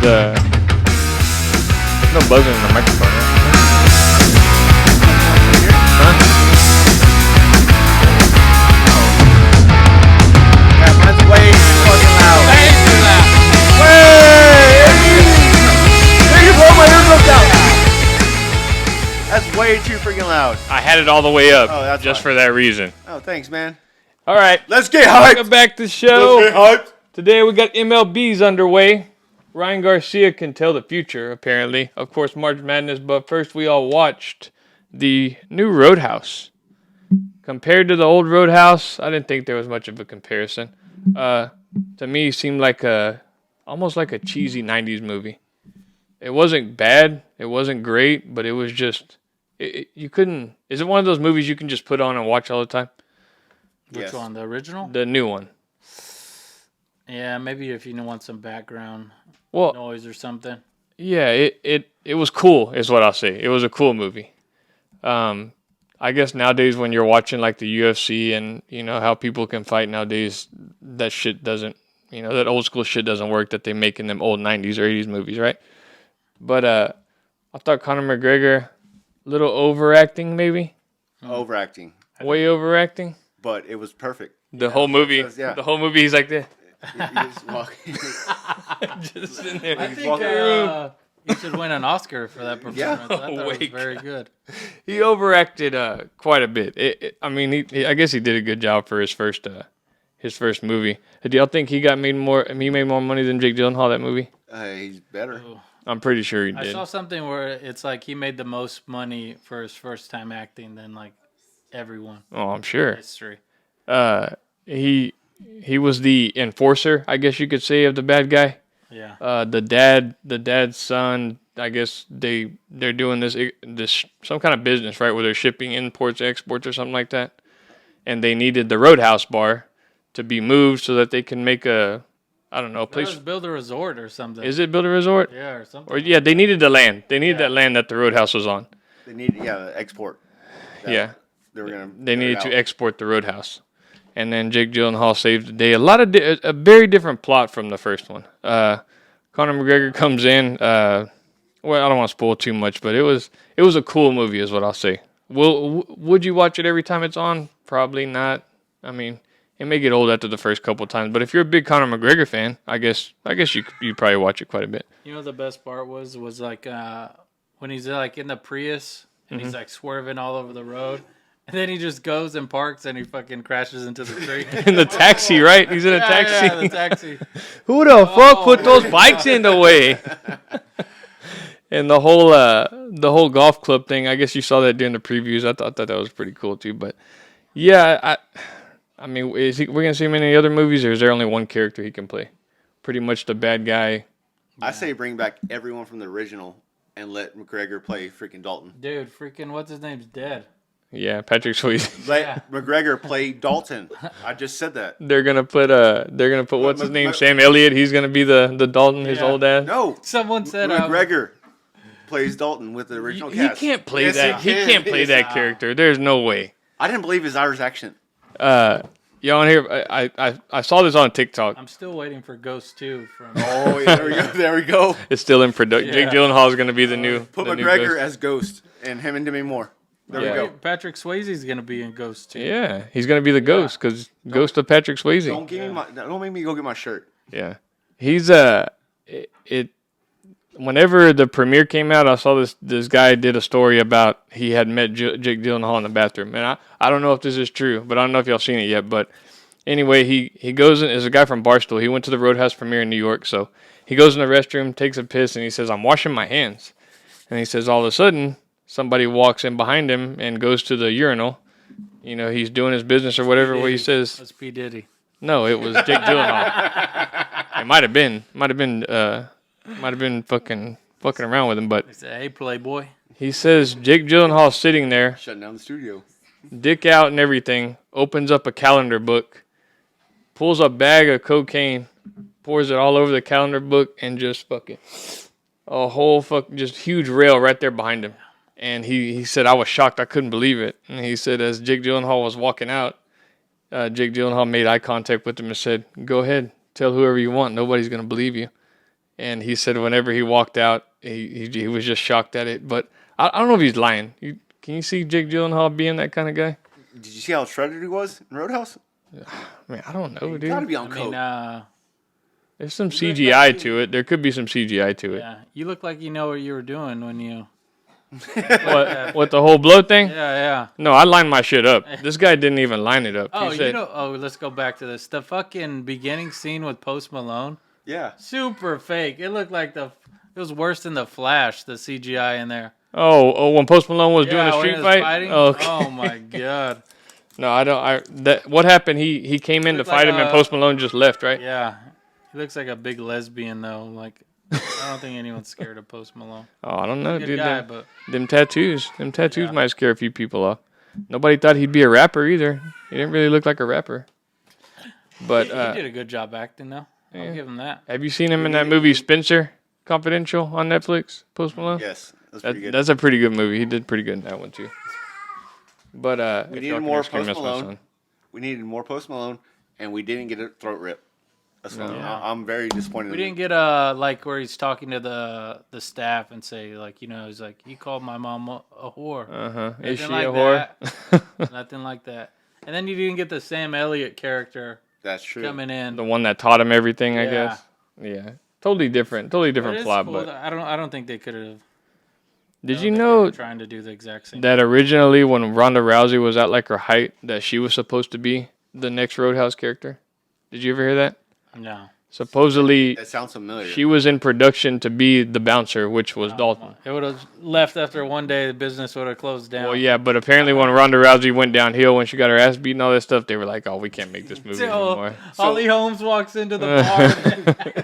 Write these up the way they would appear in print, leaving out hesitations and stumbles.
no buzzing in the microphone, right? Huh? Yeah, mine's way too fucking loud. Way too loud. You blow my eardrums out. That's way too freaking loud. I had it all the way up, that's just fine. for that reason. Oh, thanks, man. All right, Let's get hyped. welcome back to the show. Let's get hyped. Today we got MLBs underway. Ryan Garcia can tell the future, apparently. Of course, March Madness, but first we all watched the new Roadhouse. Compared to the old Roadhouse, I didn't think there was much of a comparison. To me, it seemed like almost like a cheesy 90s movie. It wasn't bad, it wasn't great, but it was just, you couldn't, is it one of those movies you can just put on and watch all the time? Which one? The original? The new one. Yeah, maybe if you want some background noise or something. Yeah, it was cool, is what I'll say. It was a cool movie. I guess nowadays when you're watching like the UFC and you know how people can fight nowadays, that shit doesn't, that old school shit doesn't work that they make in them old 90s or 80s movies, right? But I thought Conor McGregor, little overacting maybe. Overacting. Way overacting. But it was perfect. The whole movie, he's like this. He's walking. Just sitting there. I think he should win an Oscar for that performance. Yeah. I thought it was very good. He overacted quite a bit. I guess he did a good job for his first movie. Do y'all think he made more money than Jake Gyllenhaal that movie? He's better. Ooh. I'm pretty sure he did. I saw something where it's like he made the most money for his first time acting than like everyone. Oh, I'm sure. In history. He was the enforcer, I guess you could say, of the bad guy. Yeah. The dad's son, I guess they're doing this some kind of business, right, where they're shipping imports, exports, or something like that. And they needed the Roadhouse bar to be moved so that they can make a place. Build a resort or something. Is it build a resort? Yeah, or something. Or they needed the land. They needed that land that the Roadhouse was on. They needed export. Yeah. They needed to export the Roadhouse. And then Jake Gyllenhaal saved the day. A very different plot from the first one. Conor McGregor comes in. I don't want to spoil too much, but it was a cool movie, is what I'll say. Would you watch it every time it's on? Probably not. I mean, it may get old after the first couple times, but if you're a big Conor McGregor fan, I guess you probably watch it quite a bit. You know, the best part was like when he's like in the Prius and he's like swerving all over the road. And then he just goes and parks and he fucking crashes into the tree. In the taxi, right? He's in a taxi. Yeah, the taxi. Who the fuck put those bikes in the way? And the whole golf club thing, I guess you saw that during the previews. I thought that was pretty cool too. But yeah, I mean, we're gonna see him in any other movies, or is there only one character he can play? Pretty much the bad guy. I say bring back everyone from the original and let McGregor play freaking Dalton. Dude, freaking what's his name's dead. Yeah, Patrick Swayze. Let McGregor play Dalton. I just said that. They're gonna put what's his name? Sam Elliott. He's gonna be the Dalton, his old ass. No. Someone said McGregor plays Dalton with the original cast. He can't play Yes, that. He can't play that character. There's no way. I didn't believe his Irish accent. Y'all on here? I saw this on TikTok. I'm still waiting for Ghost 2 from. Oh, yeah, there we go. There we go. It's still in production. Yeah. Jake Gyllenhaal is gonna be the new. Put the new McGregor Ghost. as Ghost and him and Demi Moore. There we go. Patrick Swayze's gonna be in Ghost 2. Yeah, he's gonna be the Ghost because Ghost of Patrick Swayze. Don't make me go get my shirt. Yeah, he's Whenever the premiere came out, I saw this guy did a story about he had met Jake Gyllenhaal in the bathroom, and I don't know if this is true, but I don't know if y'all seen it yet. But anyway, he goes in. Is a guy from Barstool. He went to the Roadhouse premiere in New York, so he goes in the restroom, takes a piss, and he says, "I'm washing my hands," and he says all of a sudden somebody walks in behind him and goes to the urinal. You know, he's doing his business or whatever. What he says. That's P. Diddy. No, it was Jake Gyllenhaal. It might have been fucking around with him, but He said, "Hey, Playboy." he says Jake Gyllenhaal sitting there, Shutting down the studio. dick out and everything, opens up a calendar book, pulls a bag of cocaine, pours it all over the calendar book, and just fucking a whole just huge rail right there behind him. And he said, I was shocked. I couldn't believe it. And he said, as Jake Gyllenhaal was walking out, Jake Gyllenhaal made eye contact with him and said, go ahead, tell whoever you want. Nobody's going to believe you. and he said whenever he walked out, he was just shocked at it. But I don't know if he's lying. Can you see Jake Gyllenhaal being that kind of guy? Did you see how shredded he was in Roadhouse? Man, I don't know, You dude. gotta be on I coke. mean, There's some CGI to it. There could be some CGI to it. yeah, you look like you know what you were doing when you. What the whole blow thing? Yeah. No, I lined my shit up. This guy didn't even line it up. Oh, He said, you know. Oh, let's go back to this. The fucking beginning scene with Post Malone, Yeah. super fake. It looked like it was worse than the Flash. The CGI in there. Oh, when Post Malone was doing a when street he was fight? fighting? Okay. Oh my god. No, I don't. What happened? He came in to Looked fight like him, and Post Malone just left, right? Yeah. He looks like a big lesbian though. Like, I don't think anyone's scared of Post Malone. Oh, I don't know, Good dude. guy, Them, but them tattoos Yeah. might scare a few people off. Nobody thought he'd be a rapper either. He didn't really look like a rapper. But he did a good job acting though. yeah. I'll give him that. have you seen him in that movie Spencer Confidential on Netflix? Post Malone. Yes. That's pretty good. That's a pretty good movie. He did pretty good in that one too. But We if needed y'all can more excuse me, Post that's my Malone. son. We needed more Post Malone, and we didn't get a throat rip. That's what Yeah. I'm very disappointed. We in didn't get like where he's talking to the staff and say like, you know, he's like, he called my mom a whore. Is she Nothing a like whore? Nothing like that. And then you didn't get the Sam Elliott character That's true. coming in. The one that taught him everything, I Yeah. guess. Yeah, totally different But plot. it's cool But that- I don't think they could have. did you know trying to do the exact same? that originally when Ronda Rousey was at like her height, that she was supposed to be the next Roadhouse character? Did you ever hear that? No. Supposedly, That sounds familiar. she was in production to be the bouncer, which was Dalton. It would have left after one day. The business would have closed down. Well, yeah, but apparently when Ronda Rousey went downhill when she got her ass beat and all that stuff, they were like, "Oh, we can't make this movie So, anymore." Holly Holmes walks into the bar.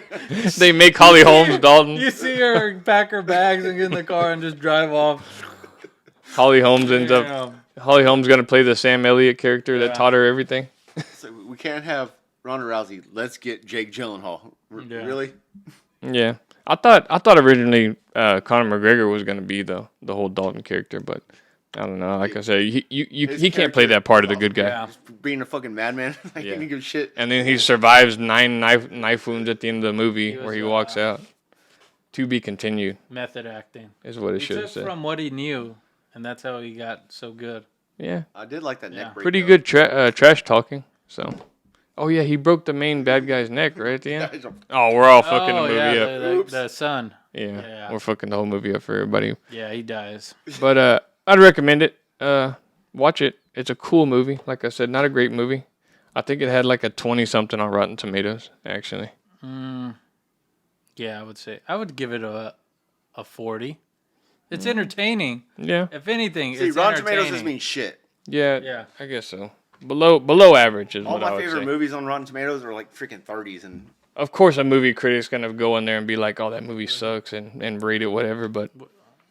They make Holly Holmes Dalton. You see her pack her bags and get in the car and just drive off. Holly Holmes ends up. Damn. Holly Holmes gonna play the Sam Elliott character Yeah. that taught her everything. So we can't have Ronda Rousey. Let's get Jake Gyllenhaal. Yeah. Really? Yeah, I thought originally Conor McGregor was gonna be the whole Dalton character, but I don't know. Like I said, he can't play that part of the good guy. Yeah. Being a fucking madman. Like, Yeah. he didn't give a shit. And then he survives 9 knife wounds at the end of the movie was, where he walks out. To be continued Method acting. is what it He should took have said. from what he knew, and that's how he got so good. Yeah, I did like that Yeah. neck break. pretty though. good trash talking. So, oh yeah, he broke the main bad guy's neck right at the end. Oh, we're all fucking the movie yeah, up. the, the son. Yeah, Yeah. we're fucking the whole movie up for everybody. Yeah, he dies. But I'd recommend it. Watch it. It's a cool movie. Like I said, not a great movie. I think it had like a 20-something on Rotten Tomatoes, actually. Yeah, I would say I would give it a 40. It's entertaining. Yeah, If anything, See, it's Rotten entertaining. Tomatoes just means shit. yeah, Yeah. I guess so. Below average is All what I my would favorite say. movies on Rotten Tomatoes are like freaking 30s, and Of course, a movie critic's gonna go in there and be like, "Oh, that movie sucks," and rate it whatever. But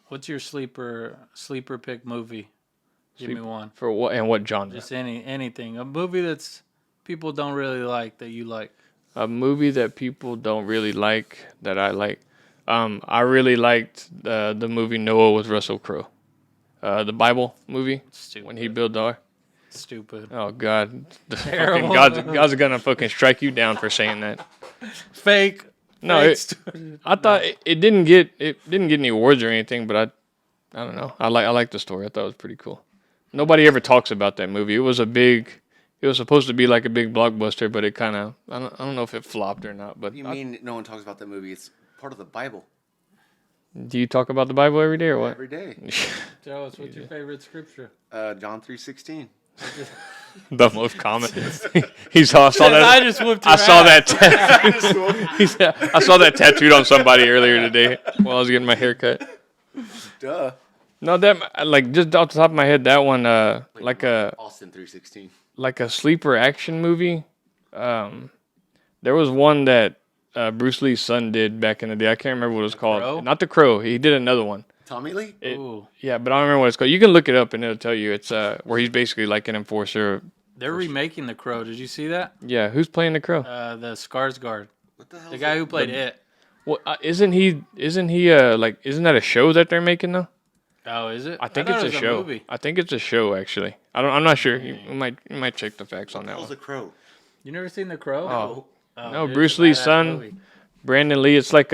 What's your sleeper pick movie? Give me one. for what and what genre? Just anything. A movie that's people don't really like that you like. A movie that people don't really like that I like. I really liked the movie Noah with Russell Crowe, the Bible movie Stupid. when he built the ark. Stupid. Oh God, Terrible. God's gonna fucking strike you down for saying that. Fake. No, I thought it didn't get any awards or anything, but I don't know. I like the story. I thought it was pretty cool. Nobody ever talks about that movie. It was supposed to be like a big blockbuster, but it kind of I don't know if it flopped or not. But you mean no one talks about that movie? It's part of the Bible do you talk about the Bible every day or what? every day. Tell us what's your favorite scripture. John 3:16. The most common. I saw that. I just whooped your I saw ass. that. I saw that tattooed on somebody earlier today while I was getting my hair cut. Duh. No, that like just off the top of my head, that one like a Austin 3:16. like a sleeper action movie. There was one that Bruce Lee's son did back in the day. I can't remember what it was called. Crow? Not The Crow. He did another one. Tommy Lee? Ooh. Yeah, but I don't remember what it's called. You can look it up and it'll tell you. It's where he's basically like an enforcer. They're remaking The Crow. Did you see that? Yeah, who's playing the Crow? The Skarsgård. What the hell? The guy who played It. Well, isn't he like isn't that a show that they're making though? Oh, is it? I think thought it's it a was show. movie. I think it's a show actually. I'm not sure. You might check the facts on that How's one. the Crow? You never seen The Crow? Oh. Oh, No, dude, Bruce it's a Lee's badass son. movie. Brandon Lee, it's like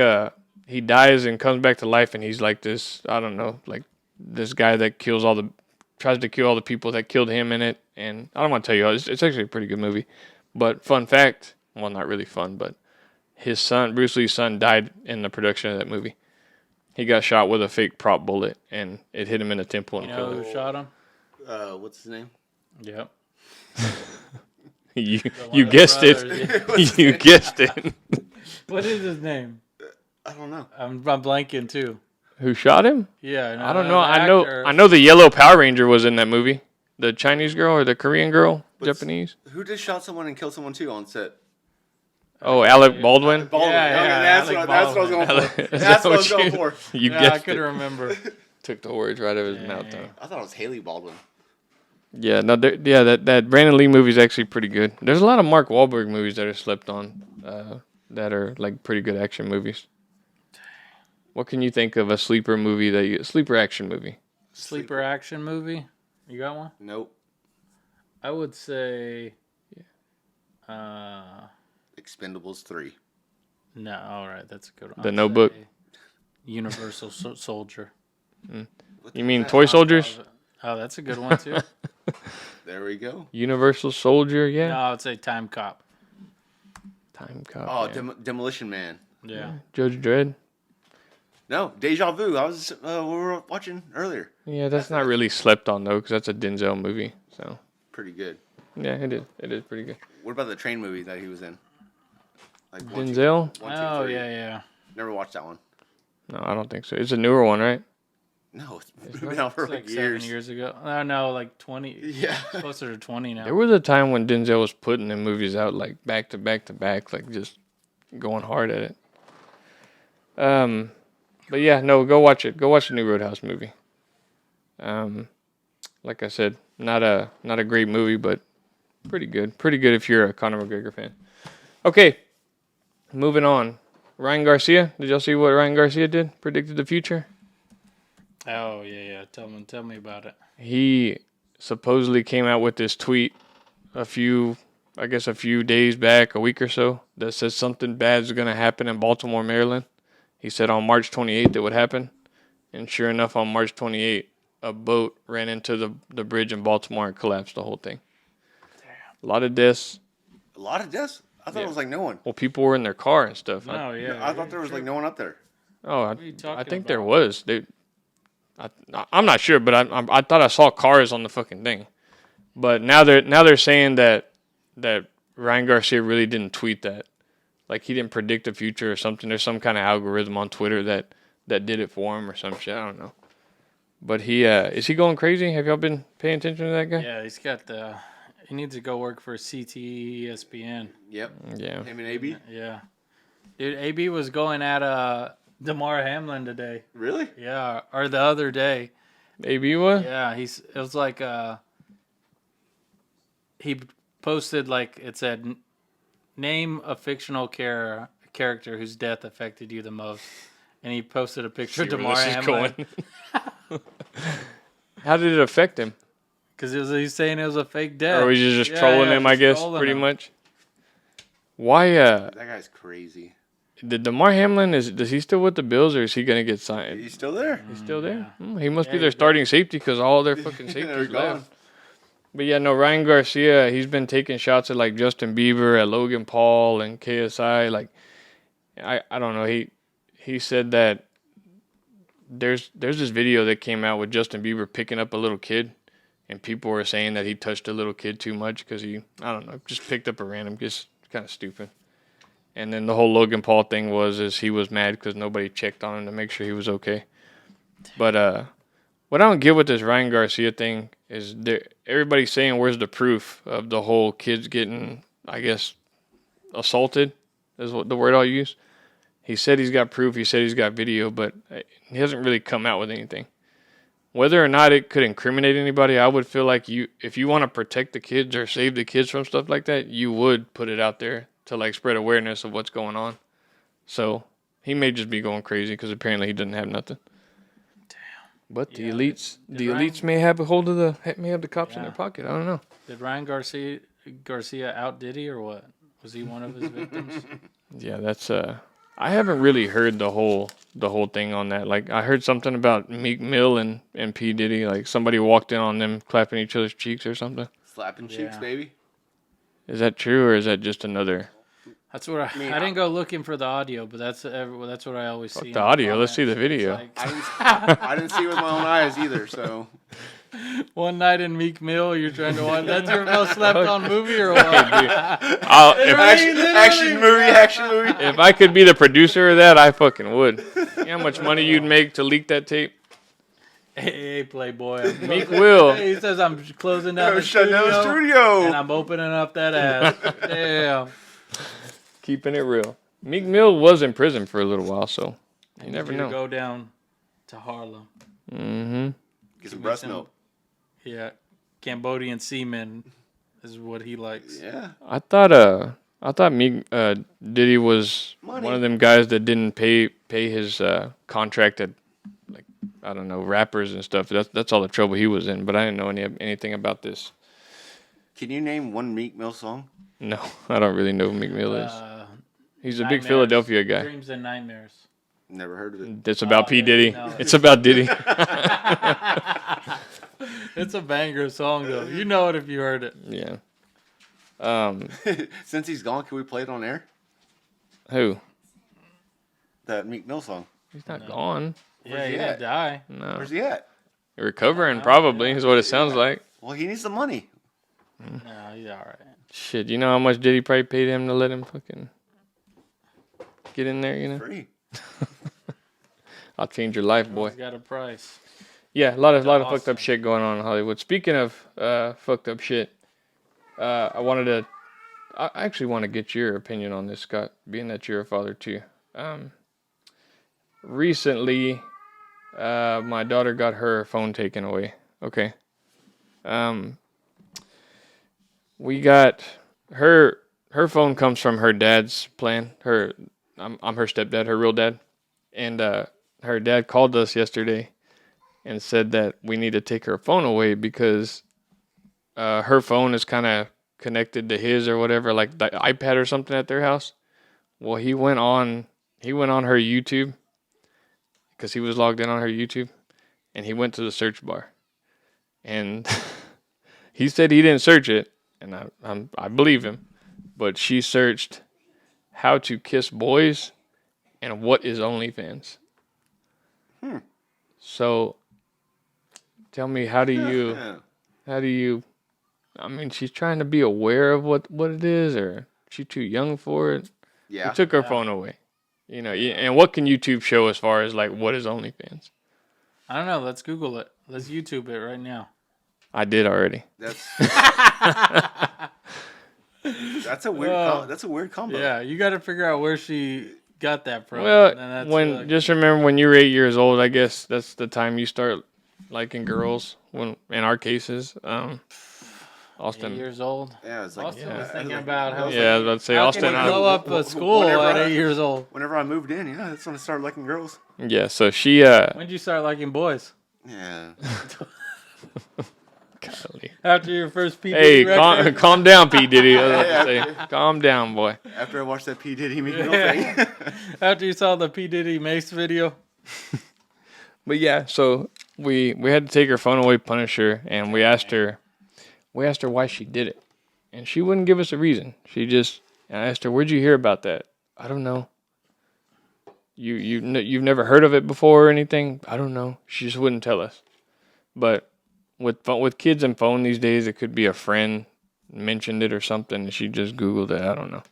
he dies and comes back to life, and he's like this, I don't know, like this guy that tries to kill all the people that killed him in it. And I don't want to tell you, it's actually a pretty good movie. But fun fact, well, not really fun, but his son, Bruce Lee's son, died in the production of that movie. He got shot with a fake prop bullet, and it hit him in the temple and You know killed him. who shot him? What's his name? Yep. You guessed it. You guessed it. What is his name? I don't know. I'm blanking too. Who shot him? Yeah, I don't know. I know the yellow Power Ranger was in that movie. The Chinese girl or the Korean girl, Japanese. Who just shot someone and killed someone too on set? Oh, Alec Baldwin. Baldwin. Yeah, Okay, that's what I was going for. That's what I was going for. You I guessed couldn't it. remember. Took the words right out of his mouth, though. I thought it was Haley Baldwin. Yeah, no, that Brandon Lee movie is actually pretty good. There's a lot of Mark Wahlberg movies that are slept on, that are like pretty good action movies. What can you think of a sleeper action movie? Sleeper action movie? You got one? Nope. I would say. Expendables 3. No, all right, that's a good one. The Notebook. Universal Soldier. You mean Toy Soldiers? Oh, that's a good one too. There we go. Universal Soldier, yeah. No, I would say Time Cop. Time Cop. Oh, yeah. Demolition Man. Yeah. Judge Dredd. No, Deja Vu. We were watching earlier. Yeah, that's not really slept on though, because that's a Denzel movie. So. Pretty good. Yeah, it is. It is pretty good. What about the train movie that he was in? Like Denzel? 1, 2, 3. Yeah. Never watched that one. No, I don't think so. It's a newer one, right? No, it's been out for It's like years. 7 years ago. No, like 20. Yeah. Closer to 20 now. There was a time when Denzel was putting the movies out like back to back to back, like just going hard at it. But yeah, no, go watch it. Go watch the new Roadhouse movie. Like I said, not a great movie, but pretty good. Pretty good if you're a Conor McGregor fan. Okay, moving on. Ryan Garcia. Did y'all see what Ryan Garcia did? Predicted the future. Oh yeah. Tell me about it. He supposedly came out with this tweet a few days back, a week or so, that says something bad is going to happen in Baltimore, Maryland. He said on March 28th it would happen. And sure enough, on March 28th, a boat ran into the bridge in Baltimore and collapsed the whole thing. Damn. A lot of deaths. A lot of deaths? I thought it was like no one. Well, people were in their car and stuff. No, yeah. I thought there was like no one up there. Oh, What are you talking I think about? there was. I'm not sure, but I thought I saw cars on the fucking thing. But now they're saying that Ryan Garcia really didn't tweet that. Like he didn't predict the future or something. There's some kind of algorithm on Twitter that did it for him or some shit. I don't know. But is he going crazy? Have y'all been paying attention to that guy? Yeah, he's got he needs to go work for CTE ESPN. Yep. Yeah. Him and AB? Yeah. Dude, AB was going at DeMar Hamlin today. Really? Yeah, or the other day. AB was? Yeah, it was like he posted like it said, name a fictional character whose death affected you the most, and he posted a picture of DeMar Hamlin. How did it affect him? Because he's saying it was a fake death. Or was he just trolling him? I guess pretty much. Why? That guy's crazy. Did DeMar Hamlin does he still with the Bills or is he gonna get signed? He's still there. He's still there. Yeah. He must be Yeah, their he's starting safety because all their fucking They're safeties gone. left. But yeah, no, Ryan Garcia, he's been taking shots at like Justin Bieber, at Logan Paul, and KSI. Like, I don't know. He said that there's this video that came out with Justin Bieber picking up a little kid, and people were saying that he touched a little kid too much because I don't know, just picked up a random, just kind of stupid. And then the whole Logan Paul thing is he was mad because nobody checked on him to make sure he was okay. But what I don't get with this Ryan Garcia thing is everybody's saying where's the proof of the whole kids getting, I guess, assaulted is what the word I'll use. He said he's got proof. He said he's got video, but he hasn't really come out with anything. Whether or not it could incriminate anybody, I would feel like if you want to protect the kids or save the kids from stuff like that, you would put it out there to like spread awareness of what's going on. So he may just be going crazy because apparently he doesn't have nothing. Damn. But the elites may have a hold of the cops in their pocket. I don't know. Did Ryan Garcia out Diddy or what? Was he one of his victims? Yeah, that's I haven't really heard the whole thing on that. Like I heard something about Meek Mill and P Diddy. Like somebody walked in on them clapping each other's cheeks or something. Slapping cheeks, baby. Is that true or is that just another? That's what I didn't go looking for the audio, but that's what I always see. The audio. Let's see the video. Like, I didn't see it with my own eyes either. So one night in Meek Mill, you're trying to watch. That's your most slept on movie or what? action movie. If I could be the producer of that, I fucking would. You know how much money you'd make to leak that tape? Hey, Playboy. Meek will. He says I'm closing down the Shut down the studio. and I'm opening up that ass. Damn. Keeping it real. Meek Mill was in prison for a little while, so you never know. Go down to Harlem. Mm-hmm. Get some breast milk. Yeah, Cambodian semen is what he likes. Yeah. I thought Meek Diddy was one of them guys that didn't pay his contract at, like, I don't know, rappers and stuff. That's all the trouble he was in. But I didn't know anything about this. Can you name one Meek Mill song? No, I don't really know who Meek Mill is. He's a big Nightmares. Philadelphia guy. Dreams and Nightmares. Never heard of it. It's about P Diddy. No. It's about Diddy. It's a banger song though. You know it if you heard it. Yeah. Since he's gone, can we play it on air? Who? That Meek Mill song. He's not gone. Yeah, he he at? didn't die. No. Where's he at? Recovering, probably, is what it sounds like. Well, he needs the money. No, he's all right. Shit, you know how much Diddy probably paid him to let him fucking get in there, you know? Free. I'll change your life, boy. He's got a price. Yeah, a lot of Awesome. fucked up shit going on in Hollywood. Speaking of fucked up shit, I actually want to get your opinion on this, Scott, being that you're a father too. Recently, my daughter got her phone taken away. Okay. We got her phone comes from her dad's plan. I'm her stepdad, her real dad. And her dad called us yesterday and said that we need to take her phone away because her phone is kind of connected to his or whatever, like the iPad or something at their house. Well, he went on her YouTube because he was logged in on her YouTube, and he went to the search bar, and he said he didn't search it, and I believe him, but she searched how to kiss boys and what is OnlyFans. So tell me, how do you, I mean, she's trying to be aware of what it is, or she too young for it? Yeah. He took her phone away. You know, and what can YouTube show as far as like what is OnlyFans? I don't know. Let's Google it. Let's YouTube it right now. I did already. That's a weird. That's a weird combo. Yeah, you got to figure out where she got that from. Well, just remember when you were 8 years old, I guess that's the time you start liking girls. When in our cases, Austin. 8 years old. Yeah, it's like Austin was thinking about how. Yeah, I was about to say How Austin. can you blow up a school at 8 years old? Whenever I moved in, yeah, that's when I started liking girls. Yeah, so she. When did you start liking boys? Yeah. Golly. After your first P. Hey, Diddy record? calm down, P Diddy. I was about to say, calm down, boy. After I watched that P Diddy Meek Mill thing. After you saw the P. Diddy Mace video. But yeah, so we had to take her phone away, punish her, and we asked her why she did it, and she wouldn't give us a reason. I asked her, "Where'd you hear about that?" I don't know. You've never heard of it before or anything? I don't know. She just wouldn't tell us. But with kids and phone these days, it could be a friend mentioned it or something, and she just Googled it. I don't know.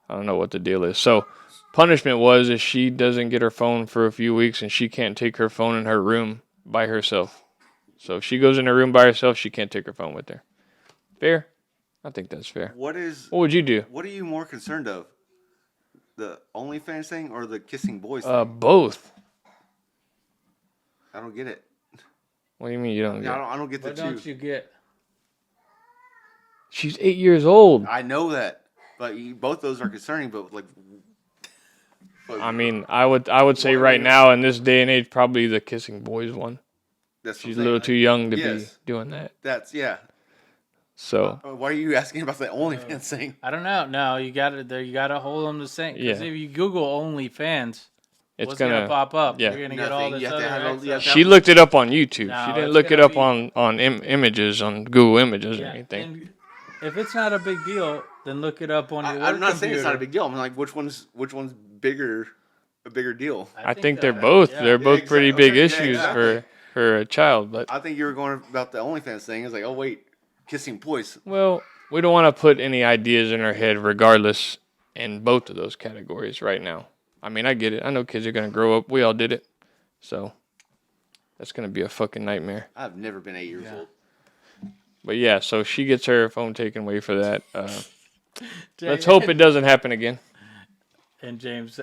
I don't know what the deal is. So punishment was if she doesn't get her phone for a few weeks and she can't take her phone in her room by herself. So if she goes in her room by herself, she can't take her phone with her. Fair? I think that's fair. What would you do? What are you more concerned of? The OnlyFans thing or the kissing boys thing? Both. I don't get it. What do you mean you don't get it? I don't get the What two. don't you get? She's 8 years old. I know that, but both those are concerning. But I mean, I would say right now in this day and age, probably the kissing boys one. that's She's a little too young to be doing that. That's yeah. So Why are you asking about the OnlyFans thing? I don't know. No, you gotta hold them to sync. Because Yeah. if you Google OnlyFans, it's what's gonna pop up? Yeah. You're gonna get all Nothing. this You have to other have a- you have access. to She looked it up on YouTube. No, She didn't it's look it gonna up be- on images on Google Images or Yeah, anything. and if it's not a big deal, then look it up on your work I'm not saying it's not a computer. big deal. I'm like, which one's a bigger deal? I think they're both. yeah. They're both pretty exactly. big Yeah, issues exactly. for a child. But I think you were going about the OnlyFans thing. It's like, oh wait, kissing boys. well, we don't want to put any ideas in our head, regardless, in both of those categories right now. I mean, I get it. I know kids are gonna grow up. We all did it, so that's gonna be a fucking nightmare. I've never been 8 years old. But yeah, so she gets her phone taken away for that. Jay- Let's hope it doesn't happen again. And James,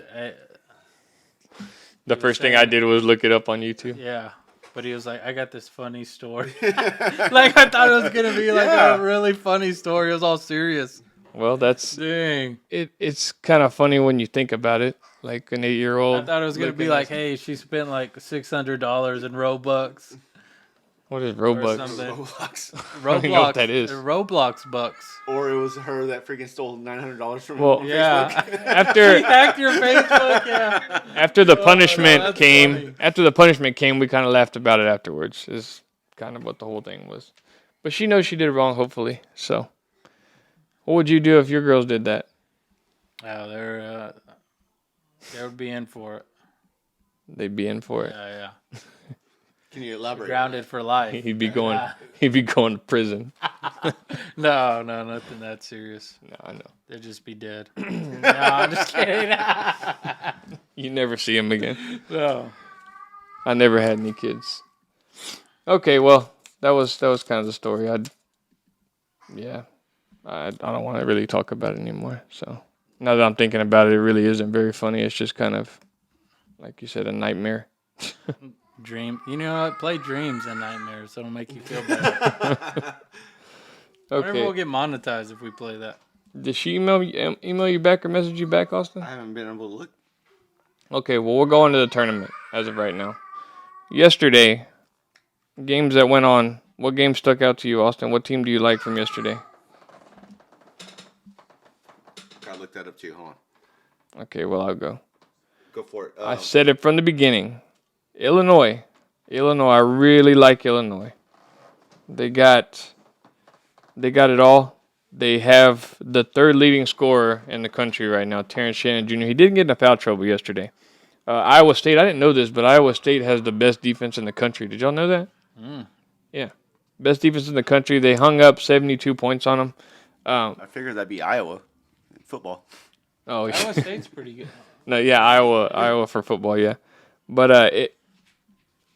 The first thing I did was look it up on YouTube. yeah. But he was like, I got this funny story. Like, I thought it was going to be like a really funny story. It was all serious. Well, that's Dang. it's kind of funny when you think about it. Like an 8-year-old. I thought it was going to be like, hey, she spent like $600 in Robux. What is Or Robux? something. Roblox. don't even know what that is. Roblox bucks. Or it was her that freaking stole $900 from Well, on Yeah. Facebook. After He hacked your Facebook, yeah. after the punishment that's came, funny. we kind of laughed about it afterwards. Is kind of what the whole thing was. But she knows she did it wrong, hopefully. So, what would you do if your girls did that? Oh, they would be in for it. They'd be in for it. Yeah, yeah. Can you elaborate? Grounded for life. He'd be going. He'd be going to prison. No, nothing that serious. No, I know. They'd just be dead. No, I'm just kidding. You never see him again. No. I never had any kids. Okay, well, that was kind of the story. I don't want to really talk about it anymore. So now that I'm thinking about it, it really isn't very funny. It's just kind of, like you said, a nightmare. Dream. You know what? Play dreams and nightmares. So it'll make you feel better. I wonder if we'll Okay. get monetized if we play that. Did she email you back or message you back, Austin? I haven't been able to look. Okay, well, we're going to the tournament as of right now. Yesterday, games that went on. What game stuck out to you, Austin? What team do you like from yesterday? Gotta look that up too. Hold on. Okay, well, I'll go. Go for it. I said it from the beginning. Illinois, I really like Illinois. They got it all. They have the third leading scorer in the country right now, Terrence Shannon Jr. He didn't get into foul trouble yesterday. Iowa State, I didn't know this, but Iowa State has the best defense in the country. Did y'all know that? Yeah. Best defense in the country. They hung up 72 points on them. I figured that'd be Iowa football. Oh, Iowa State's pretty good. No, yeah, Iowa for football, yeah. But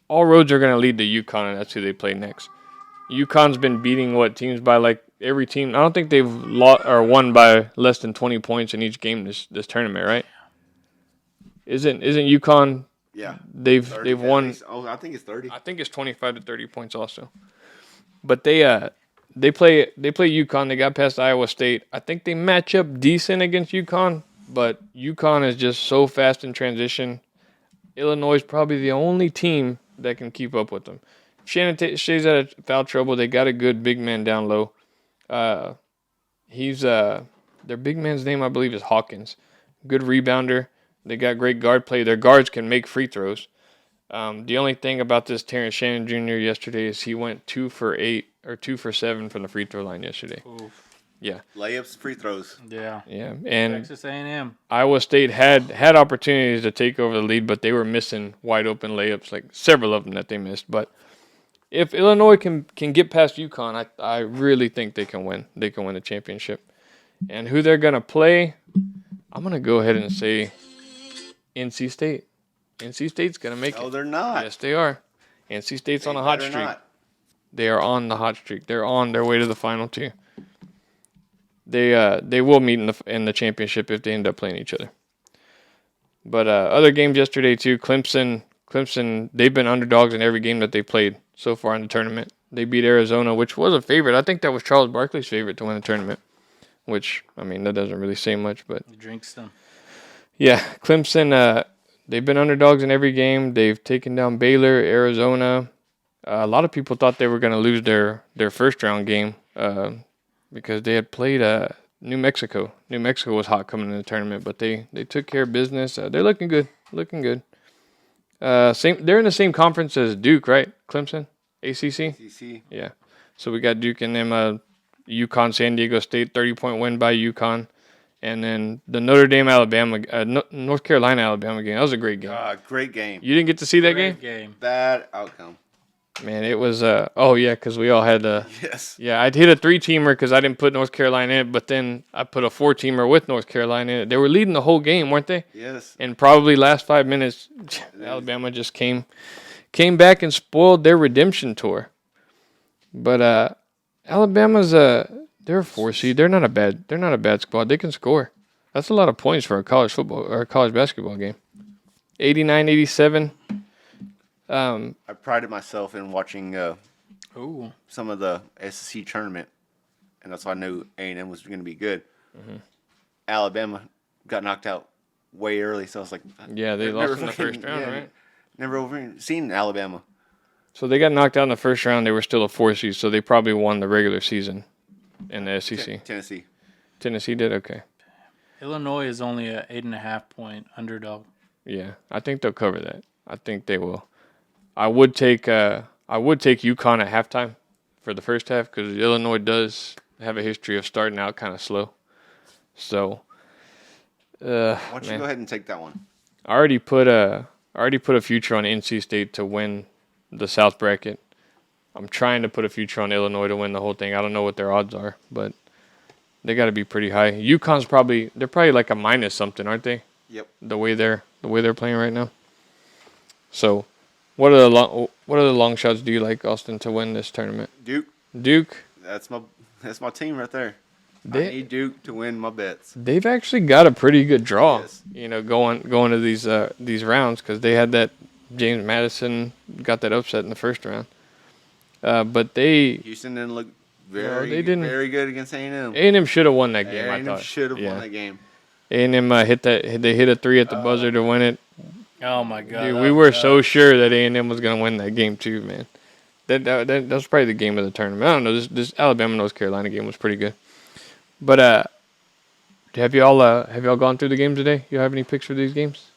all roads are going to lead to UConn, and that's who they play next. UConn's been beating teams by like every team. I don't think they've won by less than 20 points in each game this tournament, right? Isn't UConn? Yeah. 30 30 they've won. at least. Oh, I think it's 30. I think it's 25 to 30 points also. But they play UConn. They got past Iowa State. I think they match up decent against UConn, but UConn is just so fast in transition. Illinois is probably the only team that can keep up with them. Shannon stays out of foul trouble. They got a good big man down low. He's their big man's name, I believe, is Hawkins. Good rebounder. They got great guard play. Their guards can make free throws. The only thing about this Terrence Shannon Jr. yesterday is he went 2 for 8 or 2 for 7 from the free throw line yesterday. Oof. Yeah, Layups, free throws. Yeah. and Texas A&M. Iowa State had opportunities to take over the lead, but they were missing wide open layups, like several of them that they missed. But if Illinois can get past UConn, I really think they can win. They can win the championship. And who they're gonna play, I'm gonna go ahead and say NC State. NC State's gonna make it. No, they're not. Yes, they are. NC State's on a hot Better streak. not. They are on the hot streak. They're on their way to the final two. They will meet in the championship if they end up playing each other. But other games yesterday too. Clemson, they've been underdogs in every game that they played so far in the tournament. They beat Arizona, which was a favorite. I think that was Charles Barkley's favorite to win the tournament. Which, I mean, that doesn't really say much, but He drinks them. yeah, Clemson. They've been underdogs in every game. They've taken down Baylor, Arizona. A lot of people thought they were going to lose their first round game because they had played New Mexico. New Mexico was hot coming in the tournament, but they took care of business. They're looking good. Looking good. They're in the same conference as Duke, right? Clemson, ACC. ACC. Yeah. So we got Duke and them. UConn, San Diego State, 30-point win by UConn, and then the Notre Dame, Alabama, North Carolina, Alabama game. That was a great game. Great game. You didn't get to see that Great game? Bad outcome. Man, it was. Oh yeah, because we all had. Yes. Yeah, I'd hit a 3-teamer because I didn't put North Carolina in it, but then I put a 4-teamer with North Carolina in it. They were leading the whole game, weren't they? Yes. And probably last 5 minutes, Alabama just came back and spoiled their redemption tour. But Alabama's they're a 4 seed. They're not a bad squad. They can score. That's a lot of points for a college football or a college basketball game. 89-87. I prided myself in watching Ooh. some of the SEC tournament, and that's why I knew A&M was going to be good. Mm-hmm. Alabama got knocked out way early, so I was like, Yeah, they lost in the first round, right? Never seen Alabama. So they got knocked out in the first round. They were still a 4 seed, so they probably won the regular season in the SEC. Tennessee. Tennessee did? Okay. Illinois is only a 8.5-point underdog. Yeah, I think they'll cover that. I think they will. I would take UConn at halftime for the first half because Illinois does have a history of starting out kind of slow. So, why don't you go ahead and take that one? I already put a future on NC State to win the South bracket. I'm trying to put a future on Illinois to win the whole thing. I don't know what their odds are, but they got to be pretty high. UConn's probably like a minus something, aren't they? Yep. The way they're playing right now. So, what are the long shots do you like, Austin, to win this tournament? Duke. That's my team right there. I They need Duke to win my bets. they've actually got a pretty good draw. Yes. Going to these rounds because they had that James Madison got that upset in the first round. But Houston didn't look they didn't. very good against A&M. A&M should have won that game. I A&M thought should have won that game. A&M hit a 3 at the buzzer to win it. Oh my God! Dude, we were so sure that A&M was going to win that game too, man. That was probably the game of the tournament. I don't know. This Alabama North Carolina game was pretty good. But have y'all gone through the games today? You have any picks for these games?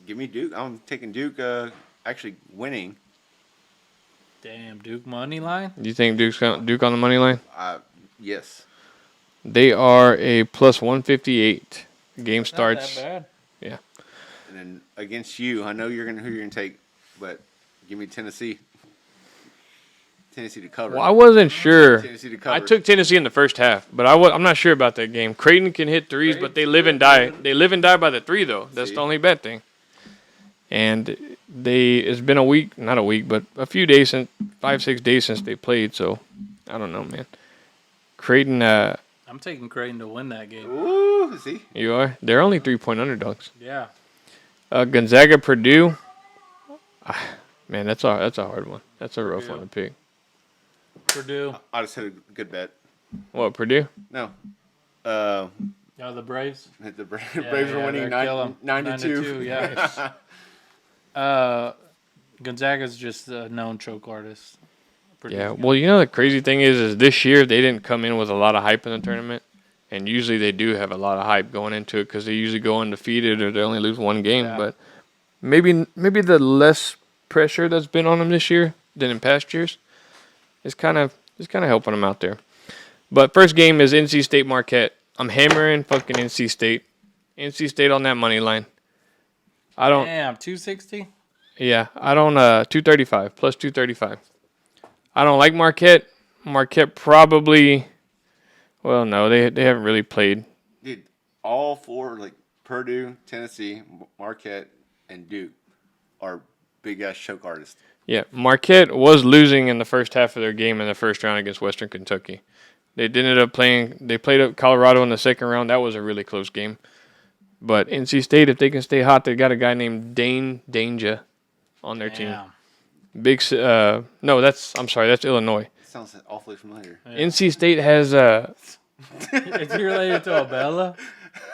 Give me Duke. I'm taking Duke. Actually winning. Damn, Duke money line. Do you think Duke on the money line? Yes. They are a plus 158. Game starts. Not that bad. Yeah. And then against you, I know who you're gonna take, but give me Tennessee. Tennessee to cover. Well, I wasn't sure. Tennessee to cover. I took Tennessee in the first half, but I'm not sure about that game. Creighton can hit threes, but they live and die. They live and die by the 3, though. That's the only bad thing. And it's been not a week, but a few days 5-6 days since they played. So I don't know, man. Creighton. I'm taking Creighton to win that game. Ooh, see? You are? They're only 3-point underdogs. Yeah. Gonzaga, Purdue. Man, that's a hard one. That's a rough one to pick. Purdue. I just hit a good bet. What, Purdue? No. Oh, the Braves. The Braves are winning 9-2. Yeah. Gonzaga's just a known choke artist. Yeah, well, the crazy thing is this year they didn't come in with a lot of hype in the tournament, and usually they do have a lot of hype going into it because they usually go undefeated or they only lose one game. Yeah. But maybe the less pressure that's been on them this year than in past years is kind of helping them out there. But first game is NC State Marquette. I'm hammering fucking NC State. NC State on that money line. Damn, 260. Yeah, I don't. 235 plus 235. I don't like Marquette. Marquette probably. Well, no, they haven't really played. Dude, all 4 like Purdue, Tennessee, Marquette, and Duke are big ass choke artists. Yeah, Marquette was losing in the first half of their game in the first round against Western Kentucky. They ended up playing. They played up Colorado in the second round. That was a really close game. But NC State, if they can stay hot, they got a guy named Dane Danger on their team. I'm sorry, that's Illinois. Sounds awfully familiar. Yeah. NC State has Is he related to Abella?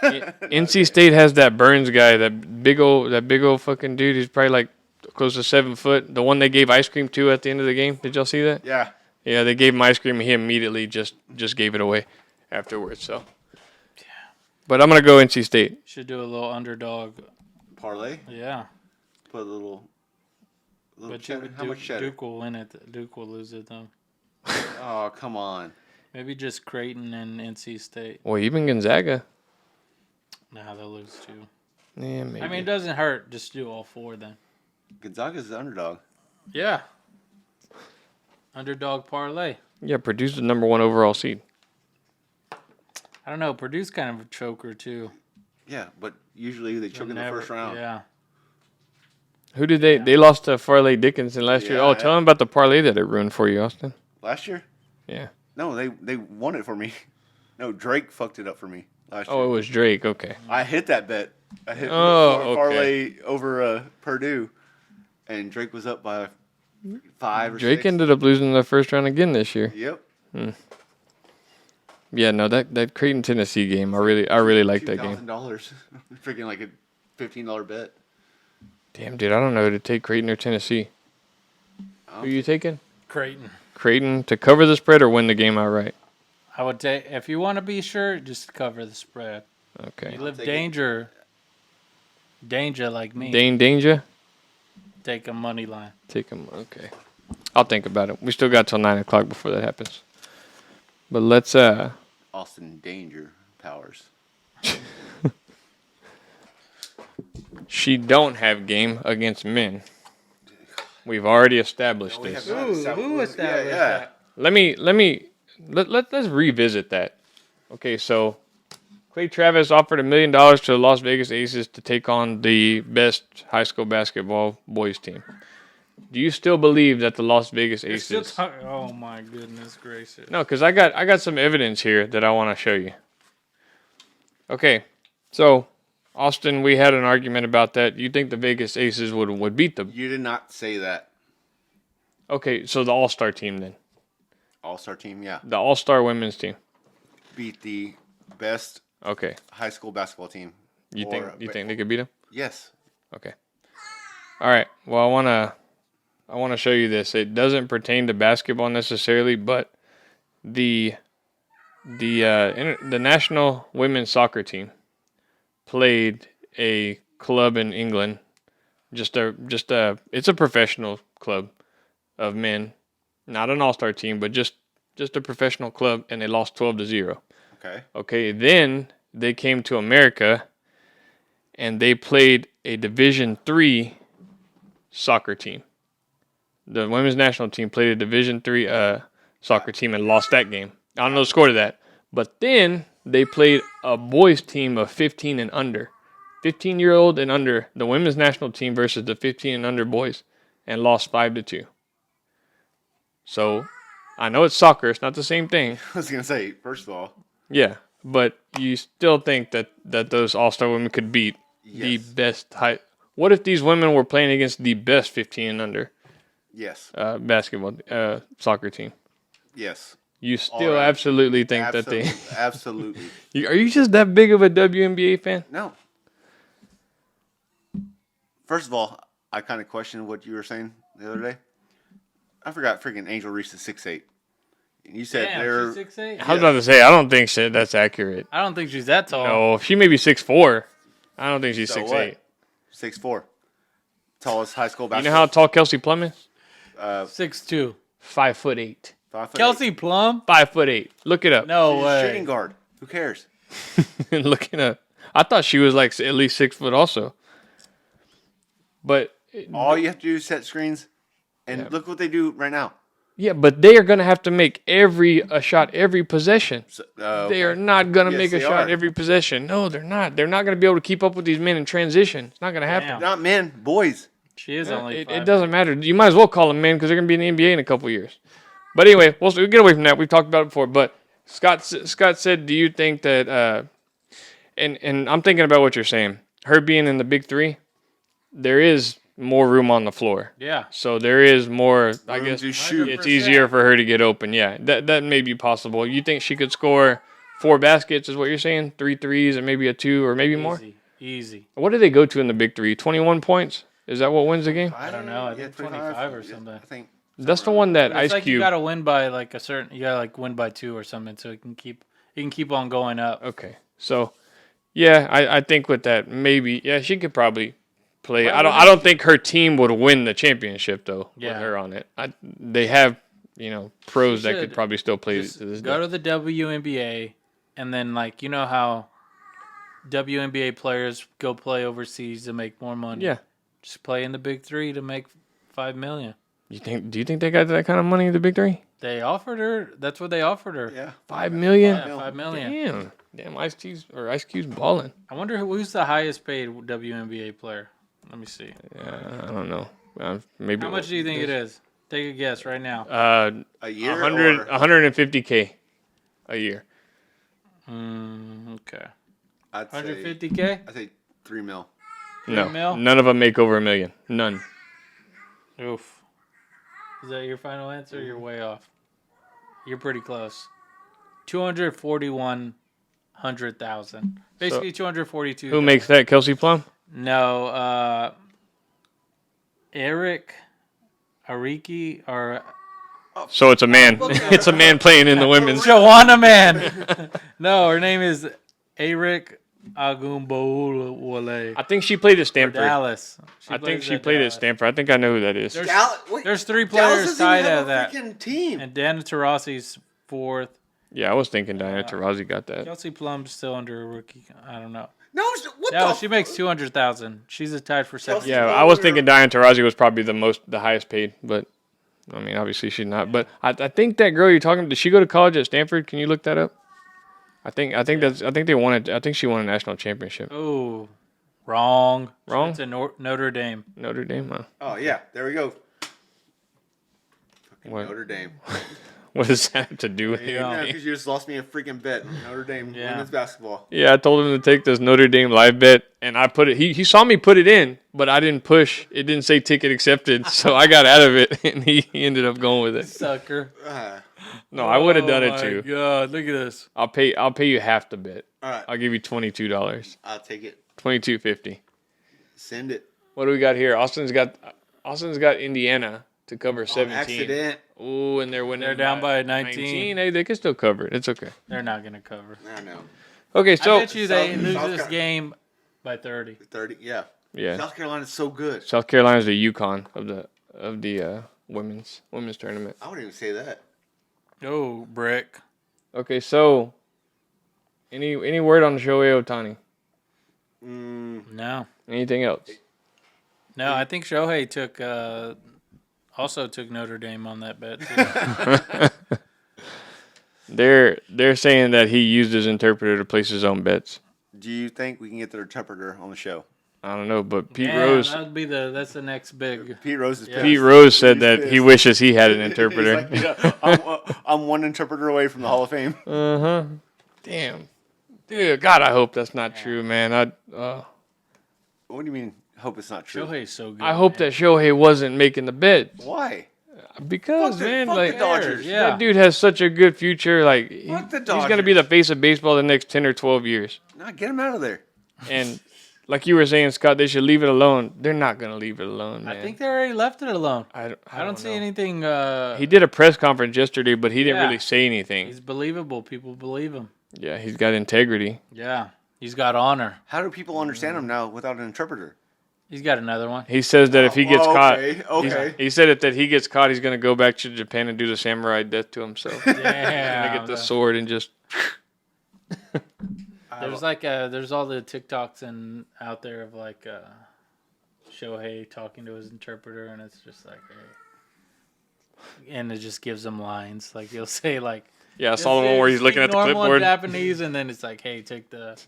NC State has that Burns guy, that big old fucking dude. He's probably like close to 7 foot. The one they gave ice cream to at the end of the game. Did y'all see that? Yeah. Yeah, they gave him ice cream, and he immediately just gave it away afterwards. So, but I'm gonna go NC State. Should do a little underdog. Parlay. Yeah. Put a little But cheddar. How much cheddar? Duke will win it. Duke will lose it, though. Oh, come on. Maybe just Creighton and NC State. Well, even Gonzaga. Nah, they'll lose too. Yeah, maybe. I mean, it doesn't hurt. Just do all four then. Gonzaga's the underdog. Yeah. Underdog parlay. Yeah, Purdue's the number 1 overall seed. I don't know. Purdue's kind of a choker too. Yeah, but usually they choke in the first round. Yeah. Who did they? They lost to Farley Dickinson last year. Yeah, Oh, tell them about the parlay that it ruined for you, Austin. Last year? Yeah. No, they won it for me. No, Drake fucked it up for me last year. Oh, it was Drake. Okay. I hit that bet. I hit Oh, parlay over Purdue, and Drake was up by 5 or 6. Drake ended up losing the first round again this year. Yep. Yeah, no, that Creighton Tennessee game, I really like that game. $2,000. Freaking like a $15 bet. Damn, dude, I don't know to take Creighton or Tennessee. Who are you taking? Creighton. Creighton to cover the spread or win the game outright? I would take, if you want to be sure, just cover the spread. Okay. You live danger like me. Danger? Take a money line. Take them. Okay. I'll think about it. We still got till 9 o'clock before that happens. But let's Austin Danger Powers. She don't have game against men. We've already established this. Who established that? Let's revisit that. Okay, so Clay Travis offered $1 million to the Las Vegas Aces to take on the best high school basketball boys team. Do you still believe that the Las Vegas Aces? Oh my goodness gracious! No, because I got some evidence here that I want to show you. Okay, so Austin, we had an argument about that. You think the Vegas Aces would beat them? You did not say that. Okay, so the All-Star team then. All-Star team, yeah. The All-Star women's team. Beat the best Okay. high school basketball team. You think they could beat them? Yes. Okay. All right. Well, I want to show you this. It doesn't pertain to basketball necessarily, but the national women's soccer team played a club in England. It's a professional club of men, not an all-star team, but just a professional club, and they lost 12-0. Okay. Okay. Then they came to America, and they played a Division III soccer team. The women's national team played a Division III soccer team and lost that game. I don't know the score to that. But then they played a boys team of 15 and under. 15-year-old and under, the women's national team versus the 15 and under boys, and lost 5-2. So I know it's soccer. It's not the same thing. I was going to say, first of all. Yeah, but you still think that those all-star women could beat the Yes. best high. What if these women were playing against the best 15 and under Yes. basketball soccer team? Yes. You still right. absolutely think that they... Absolutely. Are you just that big of a WNBA fan? No. First of all, I kind of questioned what you were saying the other day. I forgot freaking Angel Reese is 6'8". And you said they're... she's 6'8"? I was about to say, I don't think that's accurate. I don't think she's that tall. No, she may be 6'4". I don't think she's So 6'8". 6'4". Tallest high school You basketball. know how tall Kelsey Plum is? 6'2". 5'8". 5'8". Kelsey Plum? 5'8". Look it up. No She's a way. shooting guard. Who cares? Look it up. I thought she was like at least 6 foot also. But All you have to do is set screens, and look what they do right now. yeah, but they are going to have to make a shot every possession. So, They are not going to Yes, make a they shot are. every possession. No, they're not. They're not going to be able to keep up with these men in transition. It's not going to happen. Damn. not men, boys. She is only It 5'8". doesn't matter. You might as well call them men because they're going to be in the NBA in a couple years. But anyway, we'll get away from that. We've talked about it before. But Scott said, do you think that, and I'm thinking about what you're saying, her being in the big three, there is more room on the floor. Yeah. So there is more, I Room guess, to shoot. it's easier for her to get open. Yeah, that may be possible. You think she could score 4 baskets is what you're saying? 3 threes and maybe a 2 or maybe more? Easy. What do they go to in the big three? 21 points? Is that what wins the game? I don't know. I think 25 or something. I think That's the one that It's Ice like you Cube. gotta win by like a certain. You gotta like win by 2 or something, so it can keep on going up. Okay, so yeah, I think with that maybe she could probably play. I don't think her team would win the championship though with Yeah. her on it. They have pros She that could should probably still play Just to this go day. to the WNBA, and then like you know how WNBA players go play overseas to make more money. Yeah, Just play in the Big Three to make $5 million. Do you think they got that kind of money in the Big Three? They offered her. That's what they offered her. Yeah. $5 million. Yeah, $5 million. Damn, Ice Cube's balling. I wonder who's the highest paid WNBA player. Let me see. Yeah, I don't know. Maybe. How much do you think it is? Take a guess right now. A year. 150K a year. Okay. I'd say 150K. I say 3 mil. No, mil? none of them make over $1 million. None. Oof. Is that your final answer? You're way off. You're pretty close. 241,000. Basically 242. Who makes that? Kelsey Plum? No, Eric Ariki or So it's a man. It's a man playing in the women's. Joanna Man. No, her name is Eric Agumbowale. I think she played at Stanford. Dallas. I think she plays played at Dallas. Stanford. I think I know who that is. There's 3 Dallas players doesn't tied even have at that. a freaking team. And Dana Taurasi's 4th. Yeah, I was thinking Diana Taurasi got that. Kelsey Plum's still under a rookie. I don't know. No, what No, the? she makes 200,000. She's a tied for 7th. Yeah, I was thinking Diana Taurasi was probably the highest paid, but I mean, obviously she's not. But I think that girl you're talking, did she go to college at Stanford? Can you look that up? I think they won it. I think she won a national championship. Oh, wrong. Wrong? It's a Notre Dame. Notre Dame. Huh? Oh yeah, there we go. Fucking What? Notre Dame. What does that have to do with Yeah, anything? because you just lost me a freaking bet. Notre Dame Yeah. women's basketball. Yeah, I told him to take this Notre Dame live bet, and I put it. He saw me put it in, but I didn't push. It didn't say ticket accepted, so I got out of it, and he ended up going with it. Sucker. No, I would have done Oh it too. my God, look at this. I'll pay you half the bet. All right, I'll give you $22. I'll take it. $22.50. Send it. What do we got here? Austin's got Indiana to cover 17. Accident. Ooh, and they're winning. They're down by 19. Hey, they can still cover it. It's okay. They're not going to cover. I know. Okay, so I bet you they South lose Carolina. this game by 30. 30. Yeah. yeah, South Carolina's so good. South Carolina's the UConn of the women's tournament. I wouldn't even say that. Oh, brick. Okay, so any word on Shohei Ohtani? No. Anything else? No, I think Shohei also took Notre Dame on that bet. Too. They're saying that he used his interpreter to place his own bets. Do you think we can get their interpreter on the show? I don't know, but Pete Yeah, Rose that's the next big. Pete Rose is pissed. Pete Rose said He's that pissed. he wishes he had an He's interpreter. like, yeah, I'm one interpreter away from the Hall of Fame. Uh-huh. Damn. Dude, God, I hope that's not true, man. What do you mean? Hope it's not true. Shohei's so good. I hope that Shohei wasn't making the bet. Why? Because, Fuck the- man, fuck like, the Dodgers. Yeah. that dude has such a good future. Like, Fuck the he's going to be the face of baseball the next 10 or 12 years. Nah, get him out of there. And like you were saying, Scott, they should leave it alone. They're not going to leave it alone, man. I think they already left it alone. I don't see know. anything. He did a press conference yesterday, but he didn't Yeah. really say anything. He's believable. People believe him. Yeah, he's got integrity. Yeah. He's got honor. How do people understand him now without an interpreter? He's got another one. He says that if he gets caught, okay. he said that he gets caught, he's going to go back to Japan and do the samurai death to himself. He's going to Yeah. get the sword and just... There's all the TikToks and out there of like Shohei talking to his interpreter, and it's just like, hey. And it just gives him lines. Like he'll say like, Yeah, I saw the one where he's looking at the normal in clipboard. Japanese, and then it's like, hey, take the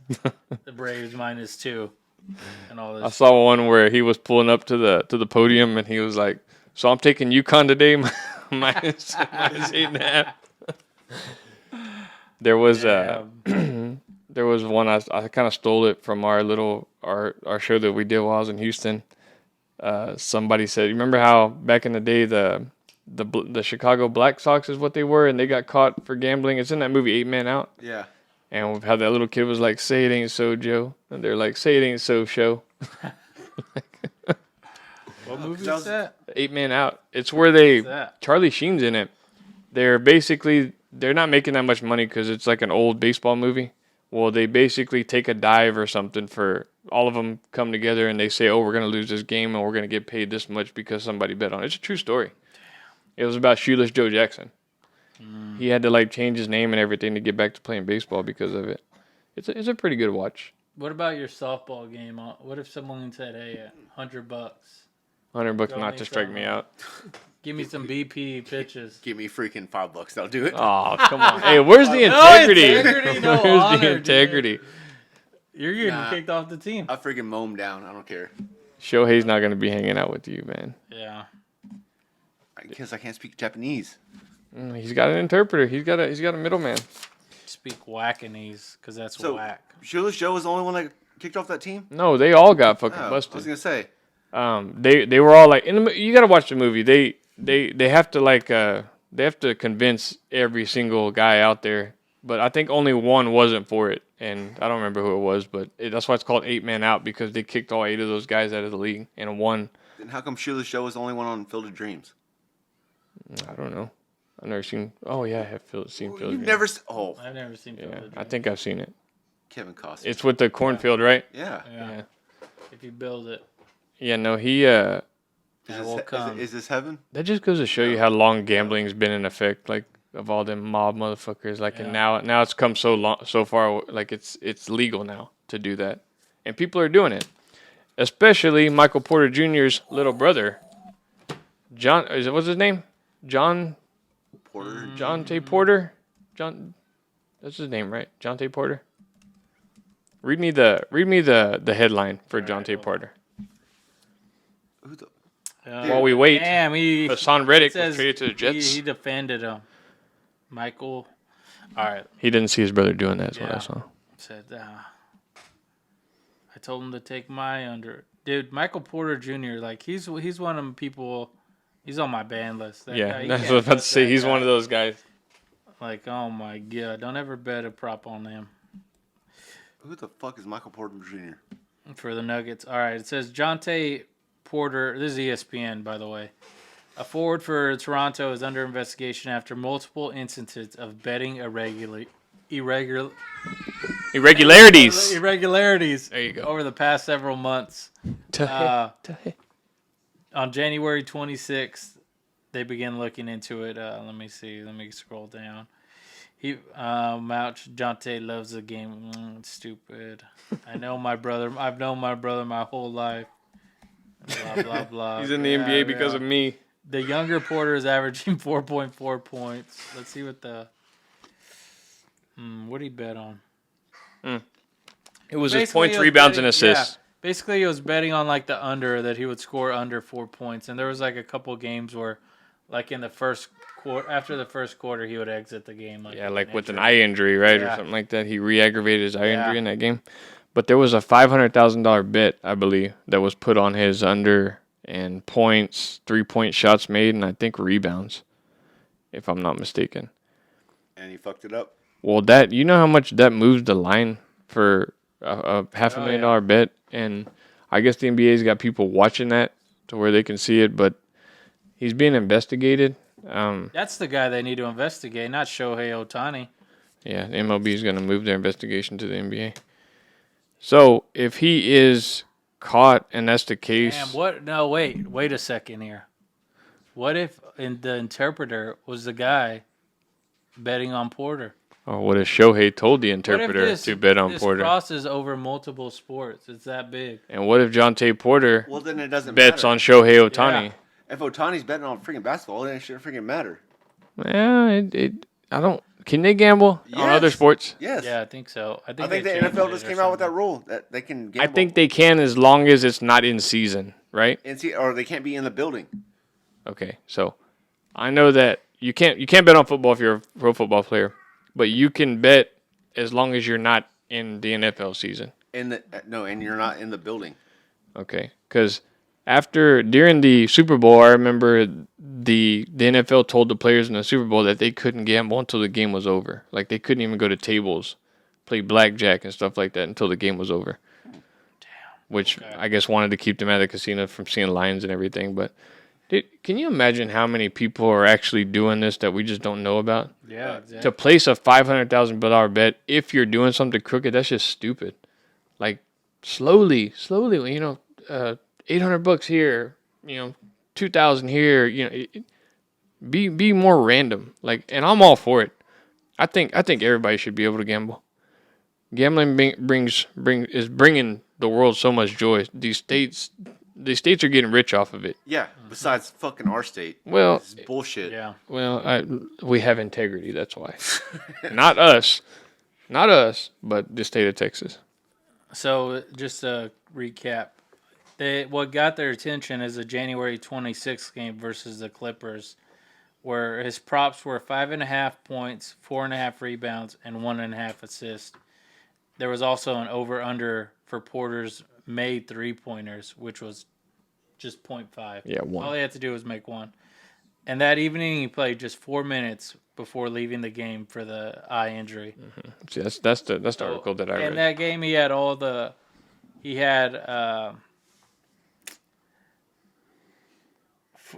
Braves -2 and all this. I saw one where he was pulling up to the podium and he was like, "So I'm taking UConn today, minus 8.5." There was there was one I kind of stole it from our show that we did while I was in Houston. Somebody said, "You remember how back in the day the Chicago Black Sox is what they were, and they got caught for gambling? It's in that movie 8 Men Out." Yeah. And how that little kid was like, "Say it ain't so, Joe," and they're like, "Say it ain't so, show." What movie that is that? 8 Man Out. It's where that? Charlie Sheen's in it. They're not making that much money because it's like an old baseball movie. Well, they basically take a dive or something for all of them come together and they say, oh, we're going to lose this game and we're going to get paid this much because somebody bet on it. It's a true story. It was about Shoeless Joe Jackson. He had to like change his name and everything to get back to playing baseball because of it. It's a pretty good watch. What about your softball game? What if someone said, "Hey, $100, $100 not to strike me out. give me some BP pitches"? Give me freaking $5. I'll do it. Oh, come on. Hey, where's the integrity? No Where's honor, the integrity? Dude. You're getting kicked off the team. I freaking mow him down. I don't care. Shohei's not going to be hanging out with you, man. Yeah. Because I can't speak Japanese. He's got an interpreter. He's got a middleman. Speak whackanese, because that's So, whack. Shoeless Joe was the only one that kicked off that team? No, they all got fucking Oh, I busted. was going to say. They were all like you got to watch the movie. They have to they have to convince every single guy out there. But I think only one wasn't for it, and I don't remember who it was. But that's why it's called 8 Man Out, because they kicked all 8 of those guys out of the league and one. Then how come Shoeless Joe was the only one on Field of Dreams? I don't know. I've never seen. Oh yeah, I have seen Field. You've never Oh, I've never seen Field of Yeah, Dreams. I think I've seen it. Kevin Costner. It's with the cornfield, right? Yeah. Yeah. If you build it, Yeah. No, he. that will come. Is this heaven? That just goes to show you how long gambling's been in effect, like of all them mob motherfuckers. Like, and now it's come so far, like it's legal now to do that, and people are doing it. Especially Michael Porter Jr.'s little brother, John. What's his name? John T. Porter. That's his name, right? John T. Porter. Read me the headline for John T. Porter. Who the? While we wait, Damn, Hassan Reddick says was traded to the Jets. He defended him. Michael. All right. He didn't see his brother doing that. That's what Yeah. I saw. Said, I told him to take my under. Dude, Michael Porter Jr., like, he's one of them people. He's on my ban list. That guy, That's can't what I was about to touch say. that He's guy. one of those guys. Like, oh my God. Don't ever bet a prop on him. Who the fuck is Michael Porter Jr.? For the Nuggets. All right. It says Jonte Porter. This is ESPN, by the way. A forward for Toronto is under investigation after multiple instances of betting irregularities There you go. over the past several months. On January 26th, they began looking into it. Let me see. Let me scroll down. Jonte loves the game. Stupid. I've known my brother my whole life. Blah, blah, blah. He's in the NBA because of me. The younger Porter is averaging 4.4 points. Let's see what what did he bet on? It was his Basically, points, he was rebounds, betting- and assists. Yeah. Basically, he was betting on like the under that he would score under 4 points, and there was like a couple games where, like in the first quarter, after the first quarter, he would exit the game. Like with an eye injury, right, or Yeah. something like that. He re-aggravated his eye injury in that game. But there was a $500,000 bet, I believe, that was put on his under and points, 3-point shots made, and I think rebounds, if I'm not mistaken. And he fucked it up. Well, you know how much that moves the line for a $500,000 bet, and I guess the NBA's got people watching that to where they can see it, but he's being investigated. That's the guy they need to investigate, not Shohei Ohtani. Yeah, the MLB is going to move their investigation to the NBA. So if he is caught and that's the case, Damn, what? No, wait a second here. What if the interpreter was the guy betting on Porter? or what if Shohei told the interpreter to bet on Porter? This crosses over multiple sports. It's that big. And what if Jonte Porter Well, then it doesn't bets matter. on Shohei Ohtani? Yeah. If Otani's betting on freaking basketball, then it shouldn't freaking matter. Yeah, I don't. Can they gamble on other Yes. sports? Yes. Yeah, I think so. I think the they changed NFL it just or came out with that something. rule that they can gamble. I think they can as long as it's not in season, right? or they can't be in the building. Okay, so I know that you can't bet on football if you're a pro football player, but you can bet as long as you're not in the NFL season. And you're not in the building. Okay, because during the Super Bowl, I remember the NFL told the players in the Super Bowl that they couldn't gamble until the game was over. Like they couldn't even go to tables, play blackjack and stuff like that until the game was over. which I guess wanted to keep them at the casino from seeing lines and everything. But dude, can you imagine how many people are actually doing this that we just don't know about? Yeah, exactly. To place a $500,000 bet, if you're doing something crooked, that's just stupid. Like slowly, $800 here, 2,000 here, be more random. Like, and I'm all for it. I think everybody should be able to gamble. Gambling is bringing the world so much joy. These states are getting rich off of it. Yeah, besides fucking our state. Well, it's bullshit. Yeah. Well, we have integrity. That's why. Not us, but the state of Texas. So just to recap, what got their attention is the January 26th game versus the Clippers, where his props were 5.5 points, 4.5 rebounds, and 1.5 assists. There was also an over/under for Porter's made 3-pointers, which was just 0.5. Yeah, one. All he had to do was make one. And that evening, he played just 4 minutes before leaving the game for the eye injury. Mm-hmm. See, that's the article that I read. In that game, he had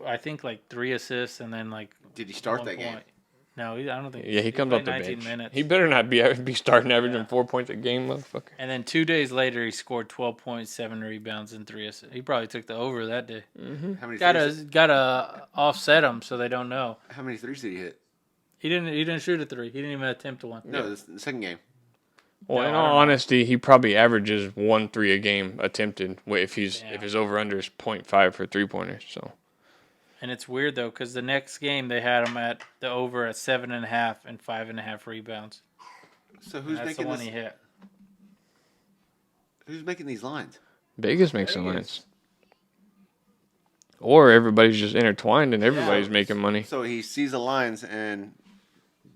I think like 3 assists and then like. Did he start that game? No, I don't think. Yeah, he comes up the 19 bench. minutes. He better not be starting averaging 4 points a game, motherfucker. And then 2 days later, he scored 12 points, 7 rebounds, and 3 assists. He probably took the over that day. Mm-hmm. How many Gotta offset him so they don't know. How many threes did he hit? He didn't shoot a 3. He didn't even attempt one. No, the second game. Well, No, in I all don't know. honesty, he probably averages 1 3 a game attempted. If his over under is 0.5 for 3-pointers. So. And it's weird though, because the next game they had him at the over at 7.5 and 5.5 rebounds. So who's That's making the one this? he hit. Who's making these lines? Vegas makes some lines. Or everybody's just intertwined and everybody's making money. So he sees the lines and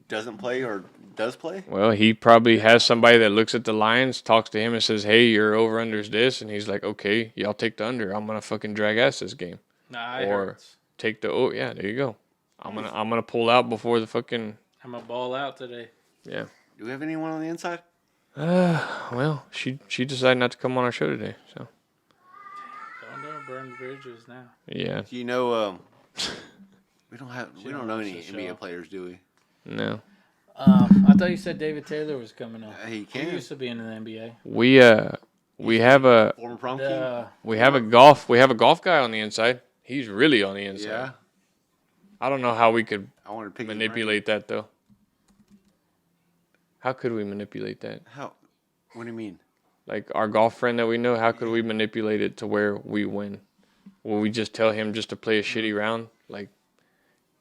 doesn't play or does play? Well, he probably has somebody that looks at the lines, talks to him and says, hey, your over-under's this. And he's like, okay, y'all take the under. I'm going to fucking drag ass this game. Nah, Or take the, yeah, there you go. I'm gonna pull out before the fucking. I'm a ball out today. Yeah. Do we have anyone on the inside? Well, she decided not to come on our show today, so. Don't burn bridges now. Yeah. Do you know? We don't know any watch the NBA show. players, do we? No. I thought you said David Taylor was coming on. He He can. used to be in the NBA. We have a Former prom king. we have a golf guy on the inside. He's really on the inside. Yeah. I don't know how we could I want to pick manipulate that though. How could we manipulate that? How? What do you mean? Like our golf friend that we know, how could we manipulate it to where we win? Will we just tell him just to play a shitty round? Like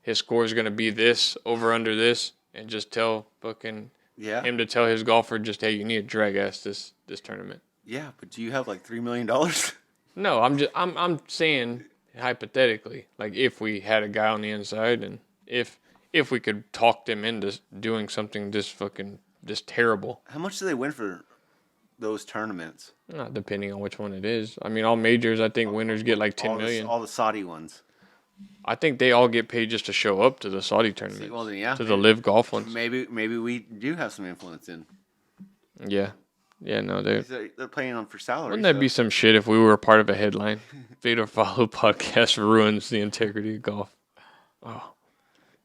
his score is gonna be this over under this, and just tell fucking him to tell his golfer just, hey, you need to drag ass this tournament. Yeah, but do you have like $3 million? No, I'm saying hypothetically, like if we had a guy on the inside and if we could talk them into doing something this terrible. How much do they win for those tournaments? Depending on which one it is. I mean, all majors, I think winners get like 10 million. All the Saudi ones. I think they all get paid just to show up to the Saudi tournament. Well, then, yeah. To the live golf ones. Maybe we do have some influence in. Yeah. Yeah, no, they're paying on for salary. Wouldn't that be some shit if we were a part of a headline? Vader Follow podcast ruins the integrity of golf. Oh.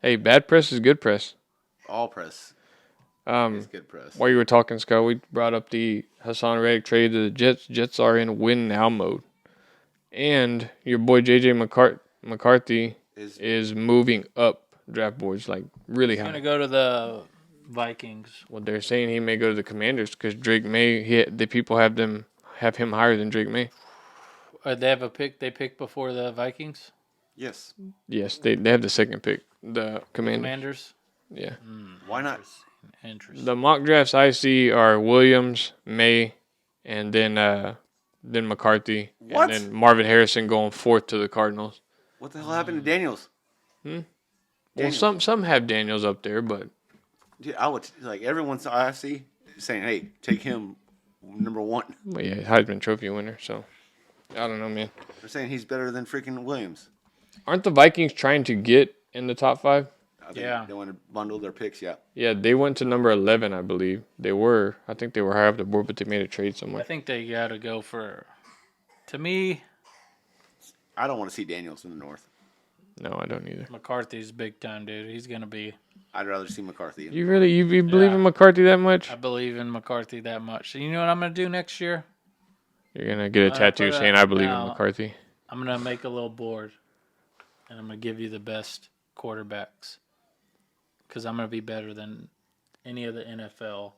Hey, bad press is good press. All press is good press. While you were talking, Scott, we brought up the Hassan Reddick trade to the Jets. Jets are in win now mode. And your boy J.J. McCarthy is moving up draft boards, like really high. He's going to go to the Vikings. Well, they're saying he may go to the Commanders because Drake May, the people have him higher than Drake May. They have a pick. They pick before the Vikings. Yes. Yes, they have the second pick. The Commanders. Yeah. Why not? Interesting. The mock drafts I see are Williams, May, and then McCarthy, What? and then Marvin Harrison going fourth to the Cardinals. What the hell happened to Daniels? Well, Daniels. some have Daniels up there, but Dude, I would like everyone's I see saying, "Hey, take him number 1." well, yeah, Heisman Trophy winner. So I don't know, man. They're saying he's better than freaking Williams. Aren't the Vikings trying to get in the top 5? Yeah. They want to bundle their picks. Yeah. Yeah, they went to number 11, I believe. I think they were high up the board, but they made a trade I somewhere. think they got to go for To me, I don't want to see Daniels in the North. No, I don't either. McCarthy's big time, dude. He's gonna be. I'd rather see McCarthy. You believe in McCarthy that much? I believe in McCarthy that much. And you know what I'm gonna do next year? You're gonna get a tattoo saying I believe in McCarthy. I'm gonna make a little board, and I'm gonna give you the best quarterbacks, because I'm gonna be better than any of the NFL.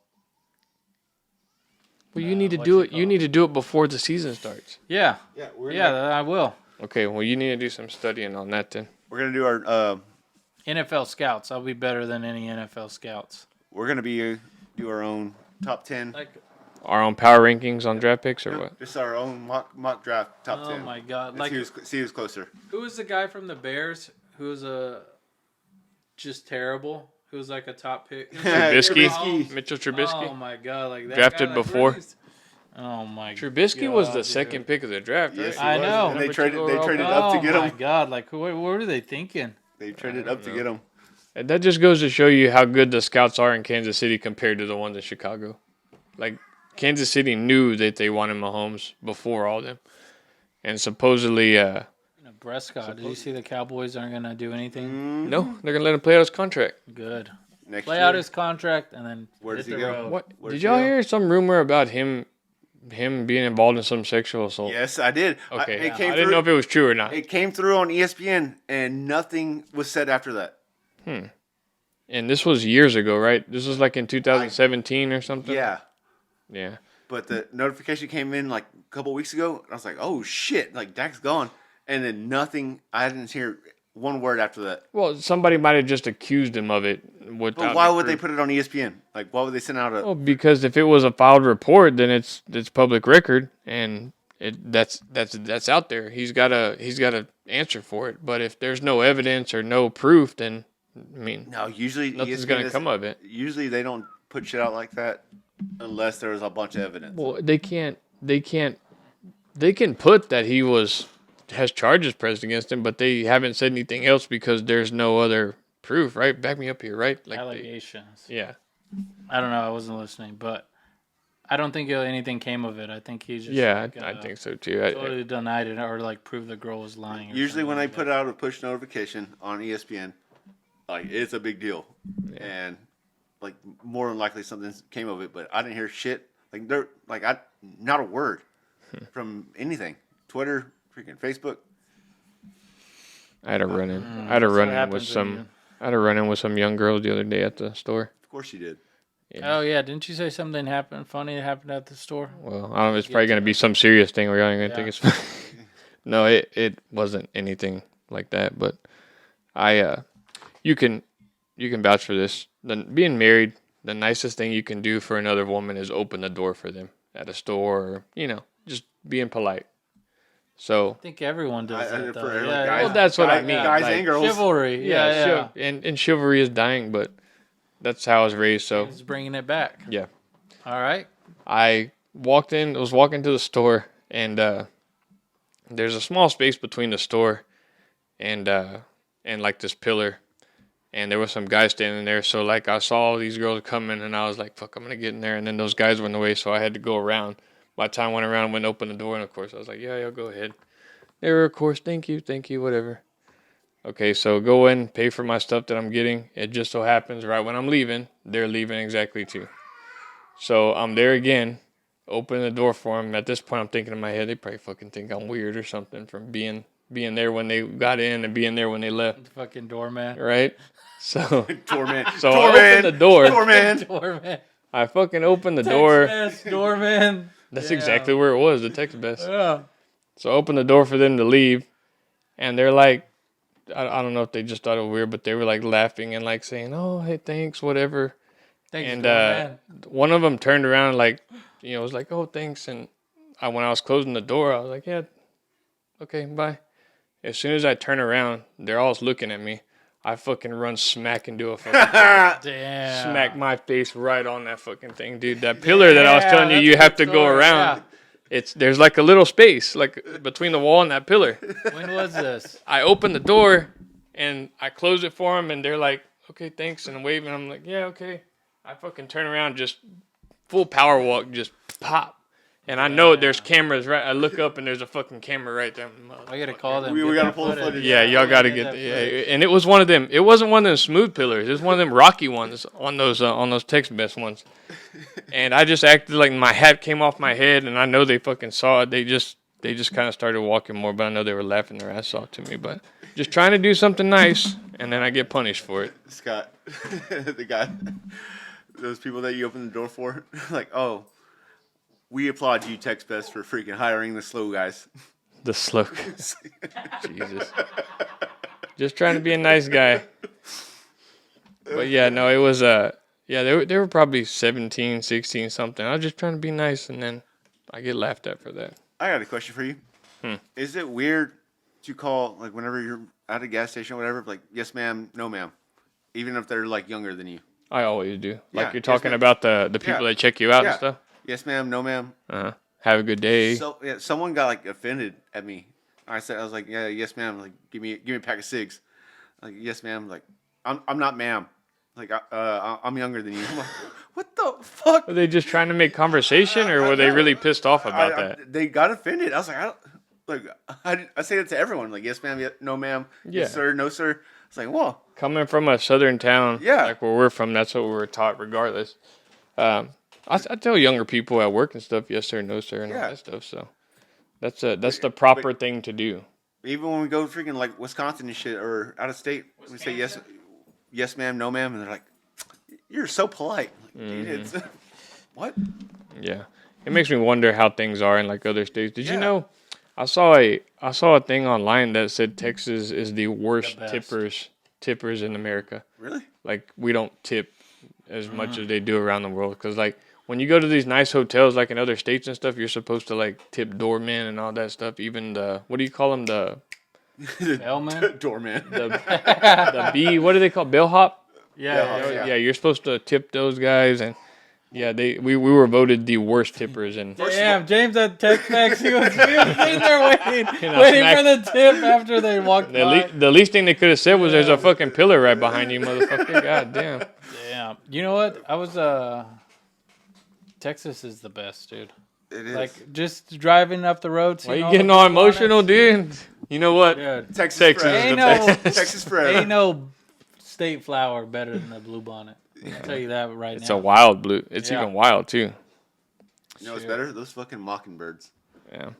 Well, you need to do it. You need to do it before the season starts. Yeah, Yeah, I will. Okay, well, you need to do some studying on that then. we're gonna do our. NFL scouts. I'll be better than any NFL scouts. We're gonna do our own top 10. Like, Our own power rankings on draft picks or what? Just our own mock draft top 10. oh my God! Let's Like, see who's closer. who was the guy from the Bears who was just terrible? Who was like a top pick? Trubisky, Mitchell Trubisky. Oh my God! Like that Drafted guy, like, before. Oh my. Trubisky God, was the dude. second pick of the draft, right? Yes, he I was. know. And they Number traded. two They overall traded pick. up to get Oh my him. God! Like, what were they thinking? They traded up to get him. And that just goes to show you how good the scouts are in Kansas City compared to the ones in Chicago. Like, Kansas City knew that they wanted Mahomes before all them. And supposedly, Prescott. Did you see the Cowboys aren't gonna do anything? no, they're going to let him play out his contract. Good. Next Play year. out his contract and then Where hit does he the go? road. What? Where's Did y'all he go? hear some rumor about him being involved in some sexual assault? Yes, I did. Okay, It came I didn't through. know if it was true or not. It came through on ESPN, and nothing was said after that. And this was years ago, right? This was like in 2017 or something? Yeah, Yeah. but the notification came in like a couple weeks ago. And I was like, "Oh shit!" Like Dak's gone, and then nothing. I didn't hear one word after that. Well, somebody might have just accused him of it. But why would they put it on ESPN? Like, why would they send out a? Well, because if it was a filed report, then it's public record, and that's out there. He's got to answer for it. But if there's no evidence or no proof, then I mean, No, usually nothing's ESPN gonna come of it. Usually they don't put shit out like that unless there's a bunch of evidence. Well, they can put that he has charges pressed against him, but they haven't said anything else because there's no other proof, right? Back me up here, right? Like Allegations. yeah. I don't know. I wasn't listening, but I don't think anything came of it. I think he's just Yeah, like, I think so too. totally denied it or like proved the girl was lying. Or Usually when they something put out a push notification on ESPN, like it's a big deal, and like more than likely something came of it. But I didn't hear shit. Like not a word from anything. Twitter, freaking Facebook. I had a run in. I had a run in with happens when some. I had a run in with some young girls the other day at the store. Of course you did. Oh yeah, didn't you say something funny happened at the store? Well, I don't know. It's probably going to be some serious thing where y'all ain't going to think it's funny. No, it wasn't anything like that. But you can vouch for this. Being married, the nicest thing you can do for another woman is open the door for them at a store, or, just being polite. So I think everyone does that. Though. For Yeah, guys, well, that's what I mean. Guys Like, and girls. chivalry. Yeah. And chivalry is dying, but that's how I was raised. So He's bringing it back. yeah. All right. I was walking to the store, and there's a small space between the store and like this pillar, and there was some guys standing there. So like I saw all these girls coming, and I was like, "Fuck, I'm gonna get in there." And then those guys went away, so I had to go around. By the time I went around, went to open the door, and of course I was like, "Yeah, go ahead." They were, of course, thank you, whatever. Okay, so go in, pay for my stuff that I'm getting. It just so happens right when I'm leaving, they're leaving exactly too. So I'm there again, opening the door for them. At this point, I'm thinking in my head, they probably fucking think I'm weird or something from being there when they got in and being there when they left. The fucking doorman. Right? So Doorman. I opened the door. Doorman. Doorman. I fucking opened the door. Text mess, doorman. That's Yeah. exactly where it was, the text best. Yeah. So I opened the door for them to leave, and they're like, I don't know if they just thought it was weird, but they were like laughing and like saying, "Oh, hey, thanks, whatever." Thanks, And doorman. one of them turned around like, was like, "Oh, thanks." And when I was closing the door, I was like, "Yeah, okay, bye." As soon as I turn around, they're all looking at me. I fucking run smack into a fucking Damn. smack my face right on that fucking thing, dude. That pillar that I was telling you, that's you a have good to go story, around. There's like a little space like between the wall and that pillar. When was this? I opened the door and I closed it for them, and they're like, "Okay, thanks," and I'm waving. I'm like, "Yeah, okay." I fucking turn around, just full power walk, just pop, And I know there's cameras right. I look up and there's a fucking camera right there. I gotta call them. We gotta pull the footage. Yeah, y'all gotta get. Yeah, and it was one of them. It wasn't one of them smooth pillars. It was one of them rocky ones on those text best ones. And I just acted like my hat came off my head, and I know they fucking saw it. They just kind of started walking more, but I know they were laughing their ass off to me. But just trying to do something nice, and then I get punished for it. Scott, the guy, those people that you open the door for, like, oh, we applaud you, Text Best, for freaking hiring the slow guys. The slow. Jesus. Just trying to be a nice guy. But yeah, no, it was they were probably 17, 16 something. I was just trying to be nice, and then I get laughed at for that. I got a question for you. Is it weird to call, like, whenever you're at a gas station or whatever, like, yes ma'am, no ma'am, even if they're like younger than you? I always do. Like Yeah, you're talking about the people that check you out and stuff. Yes ma'am, no ma'am. Have a good day. So yeah, someone got like offended at me. I was like, yeah, yes ma'am. Like, give me a pack of cigs. Like, yes ma'am. Like, I'm not ma'am. Like, I'm younger than you. I'm like, what the fuck? Were they just trying to make conversation, or were they really pissed off about that? They got offended. I was like, I say that to everyone. Like, yes ma'am, no ma'am, yes sir, no sir. It's like, whoa. Coming from a southern town, Yeah, like where we're from, that's what we were taught regardless. I tell younger people at work and stuff, yes sir, no sir, and all that stuff. So that's the proper thing to do. Even when we go freaking like Wisconsin and shit or out of state, we say yes ma'am, no ma'am, and they're like, you're so polite. Like, it's, what? Yeah, it makes me wonder how things are in like other states. Did you know? I saw a thing online that said Texas is the worst tippers in America. Really? Like, we don't tip as much as they do around the world, because like when you go to these nice hotels like in other states and stuff, you're supposed to like tip doorman and all that stuff. Even the, what do you call them, the bellman, doorman, the bee, what do they call, bellhop? Yeah, you're supposed to tip those guys. And yeah, we were voted the worst tippers. And damn, James at Tex-Mex, he was sitting there waiting for the tip after they walked by. The least thing they could have said was, there's a fucking pillar right behind you, motherfucker. God damn. Yeah. You know what? I was Texas is the best, dude. It is. Like, just driving up the road. Why you getting all emotional, dude? You know what? Dude, Texas is the best. Texas forever. Ain't no state flower better than the blue bonnet. I'll tell you that right now. It's a wild blue. It's even wild, too. You know what's better? Those fucking mockingbirds. Yeah.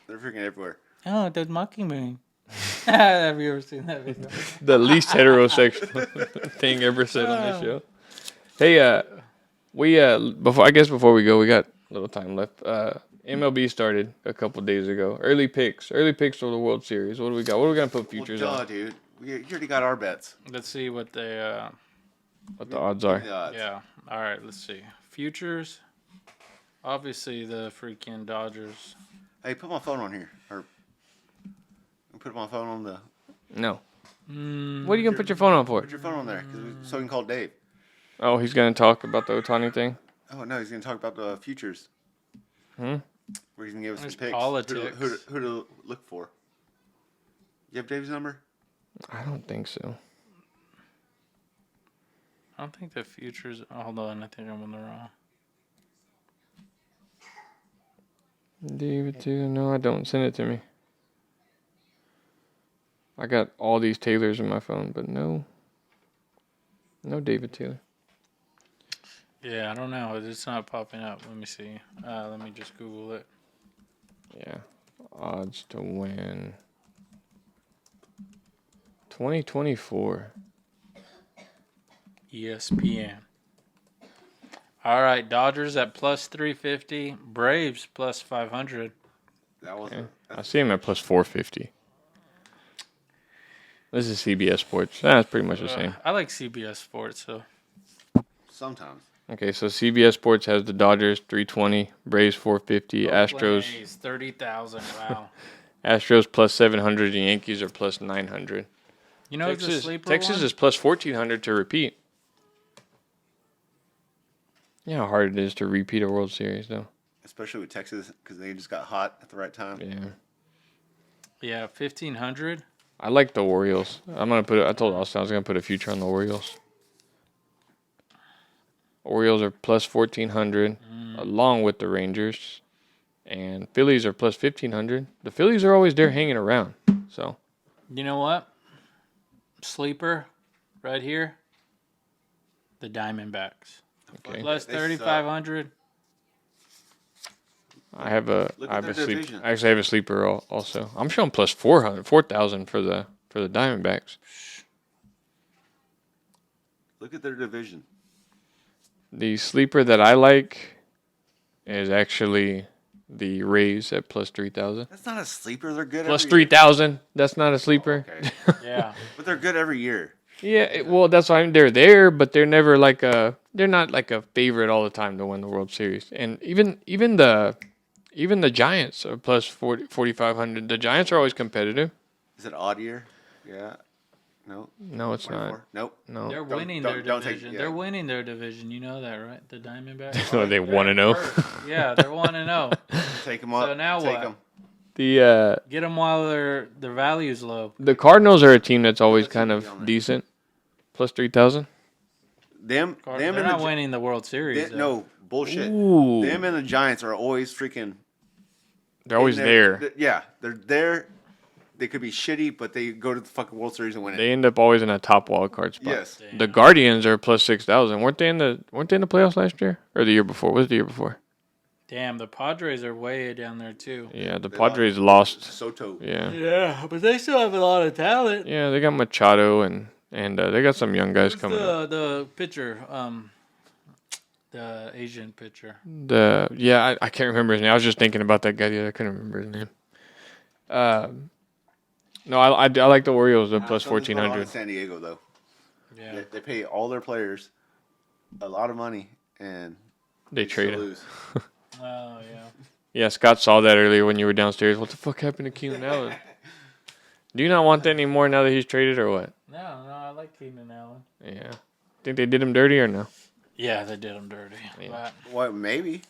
They're freaking everywhere. Oh, the mockingbird. Have you ever seen that video? The least heterosexual thing ever said on this show. Hey, before we go, we got a little time left. MLB started a couple days ago. Early picks for the World Series. What do we got? What are we gonna put futures on? Dude. You already got our bets. Let's see what they what the odds are. Yeah. All right. Let's see. Futures. Obviously, the freaking Dodgers. Hey, put my phone on here. Or put my phone on the. No. What are you gonna put your phone on for? Put your phone on there, so we can call Dave. Oh, he's gonna talk about the Ohtani thing. Oh no, he's gonna talk about the futures. Where he's gonna give us some picks. Politics. Who to look for. You have Dave's number? I don't think so. I don't think the futures. Hold on, I think I'm on the wrong. David too? No, I don't. Send it to me. I got all these Taylors in my phone, but no David Taylor. Yeah, I don't know. It's not popping up. Let me see. Let me just Google it. Yeah, odds to win 2024. ESPN. All right, Dodgers at plus 350, Braves plus 500. That was. Yeah. I see him at plus 450. This is CBS Sports. That's pretty much the same. I like CBS Sports, so. Sometimes. Okay, so CBS Sports has the Dodgers 320, Braves 450, Astros 30,000. Wow. Astros plus 700, and Yankees are plus 900. You know, Texas is plus 1,400 to repeat. You know how hard it is to repeat a World Series, though. Especially with Texas, because they just got hot at the right time. Yeah, 1,500. I like the Orioles. I told Austin I was gonna put a future on the Orioles. Orioles are plus 1,400, along with the Rangers. and Phillies are plus 1,500. The Phillies are always there hanging around. So You know what? Sleeper, right here. The Diamondbacks. okay, Plus They 3,500. I have a Look I at have a their sleep. division. I actually have a sleeper also. I'm showing plus 4,000 for the Diamondbacks. Look at their division. The sleeper that I like is actually the Rays at plus 3,000. That's not a sleeper. They're good. Plus every year. 3,000. That's not a sleeper. Okay. Yeah. But they're good every year. Yeah, well, that's why they're there, but they're never like they're not like a favorite all the time to win the World Series. And even the Giants are plus 4,500. The Giants are always competitive. Is it odd year? Yeah. No. No, it's 24? Nope. Nope. No, They're Don't- winning don't- their don't take- division. yeah. They're winning their division. You know that, right? The Diamondbacks. no, they They're want to at know. first. Yeah, they're 1-0. Take them up. So now Take what? 'em. Get them while their value's low. The Cardinals are a team that's always Let's kind see of on there. decent. Plus 3,000. Them They're and not the, winning the World Series. though. No bullshit. Ooh, Them and the Giants are always freaking. they're always in there. Yeah, they're there. They could be shitty, but they go to the fucking World Series and win it. They end up always in a top wild card spot. Yes. The Guardians are plus 6,000. Weren't they in the playoffs last year or the year before? What was the year before? Damn, the Padres are way down there too. Yeah, the They Padres lost. Soto. Yeah. Yeah, but they still have a lot of talent. Yeah, they got Machado and they got some young guys Who's coming up. the pitcher? The Asian pitcher. I can't remember his name. I was just thinking about that guy the other day. I couldn't remember his name. No, I like the Orioles. They're plus Something's going on in 1,400. San Diego though. Yeah. They pay all their players a lot of money and They still trade him. lose. Oh yeah. Yeah, Scott saw that earlier when you were downstairs. What the fuck happened to Keenan Allen? Do you not want that anymore now that he's traded or what? No, I like Keenan Allen. Yeah. Think they did him dirty or no? Yeah, they did him dirty. Yeah. But What? Maybe.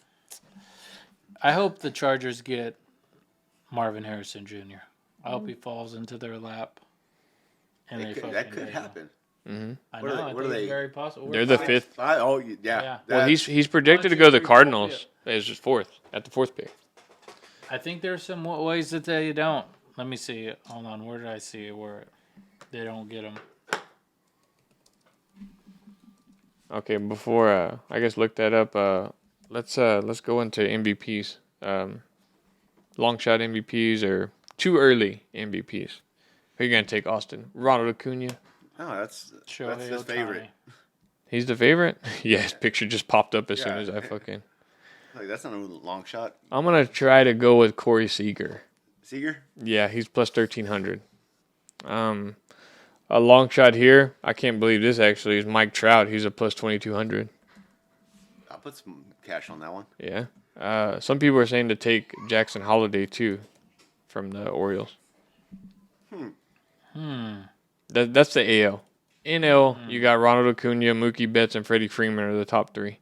I hope the Chargers get Marvin Harrison Jr. I hope he falls into their lap. And That could happen. Mm-hmm. I What are know. they- I what are think they? it's very possible. They're the We're fifth. Yeah. Yeah. Well, That's- he's projected to 1, go 2, to the 3, 4, Cardinals as his fourth at the fourth pick. I think there's some ways that they don't. Let me see it. Hold on. Where did I see it? Where they don't get him? Okay, before I guess look that up. Let's go into MVPs. Long shot MVPs or too early MVPs. Who are you gonna take, Austin? Ronald Acuna. No, that's Shohei his Ohtani. favorite. He's the favorite. Yeah, his picture just popped up as soon Yeah. as I fucking. Like that's not a long shot. I'm gonna try to go with Corey Seager. Seager. Yeah, he's plus 1,300. A long shot here. I can't believe this actually is Mike Trout. He's a plus 2,200. I'll put some cash on that one. Yeah. Some people are saying to take Jackson Holiday too, from the Orioles. That's the AL. NL, you got Ronald Acuna, Mookie Betts, and Freddie Freeman are the top three,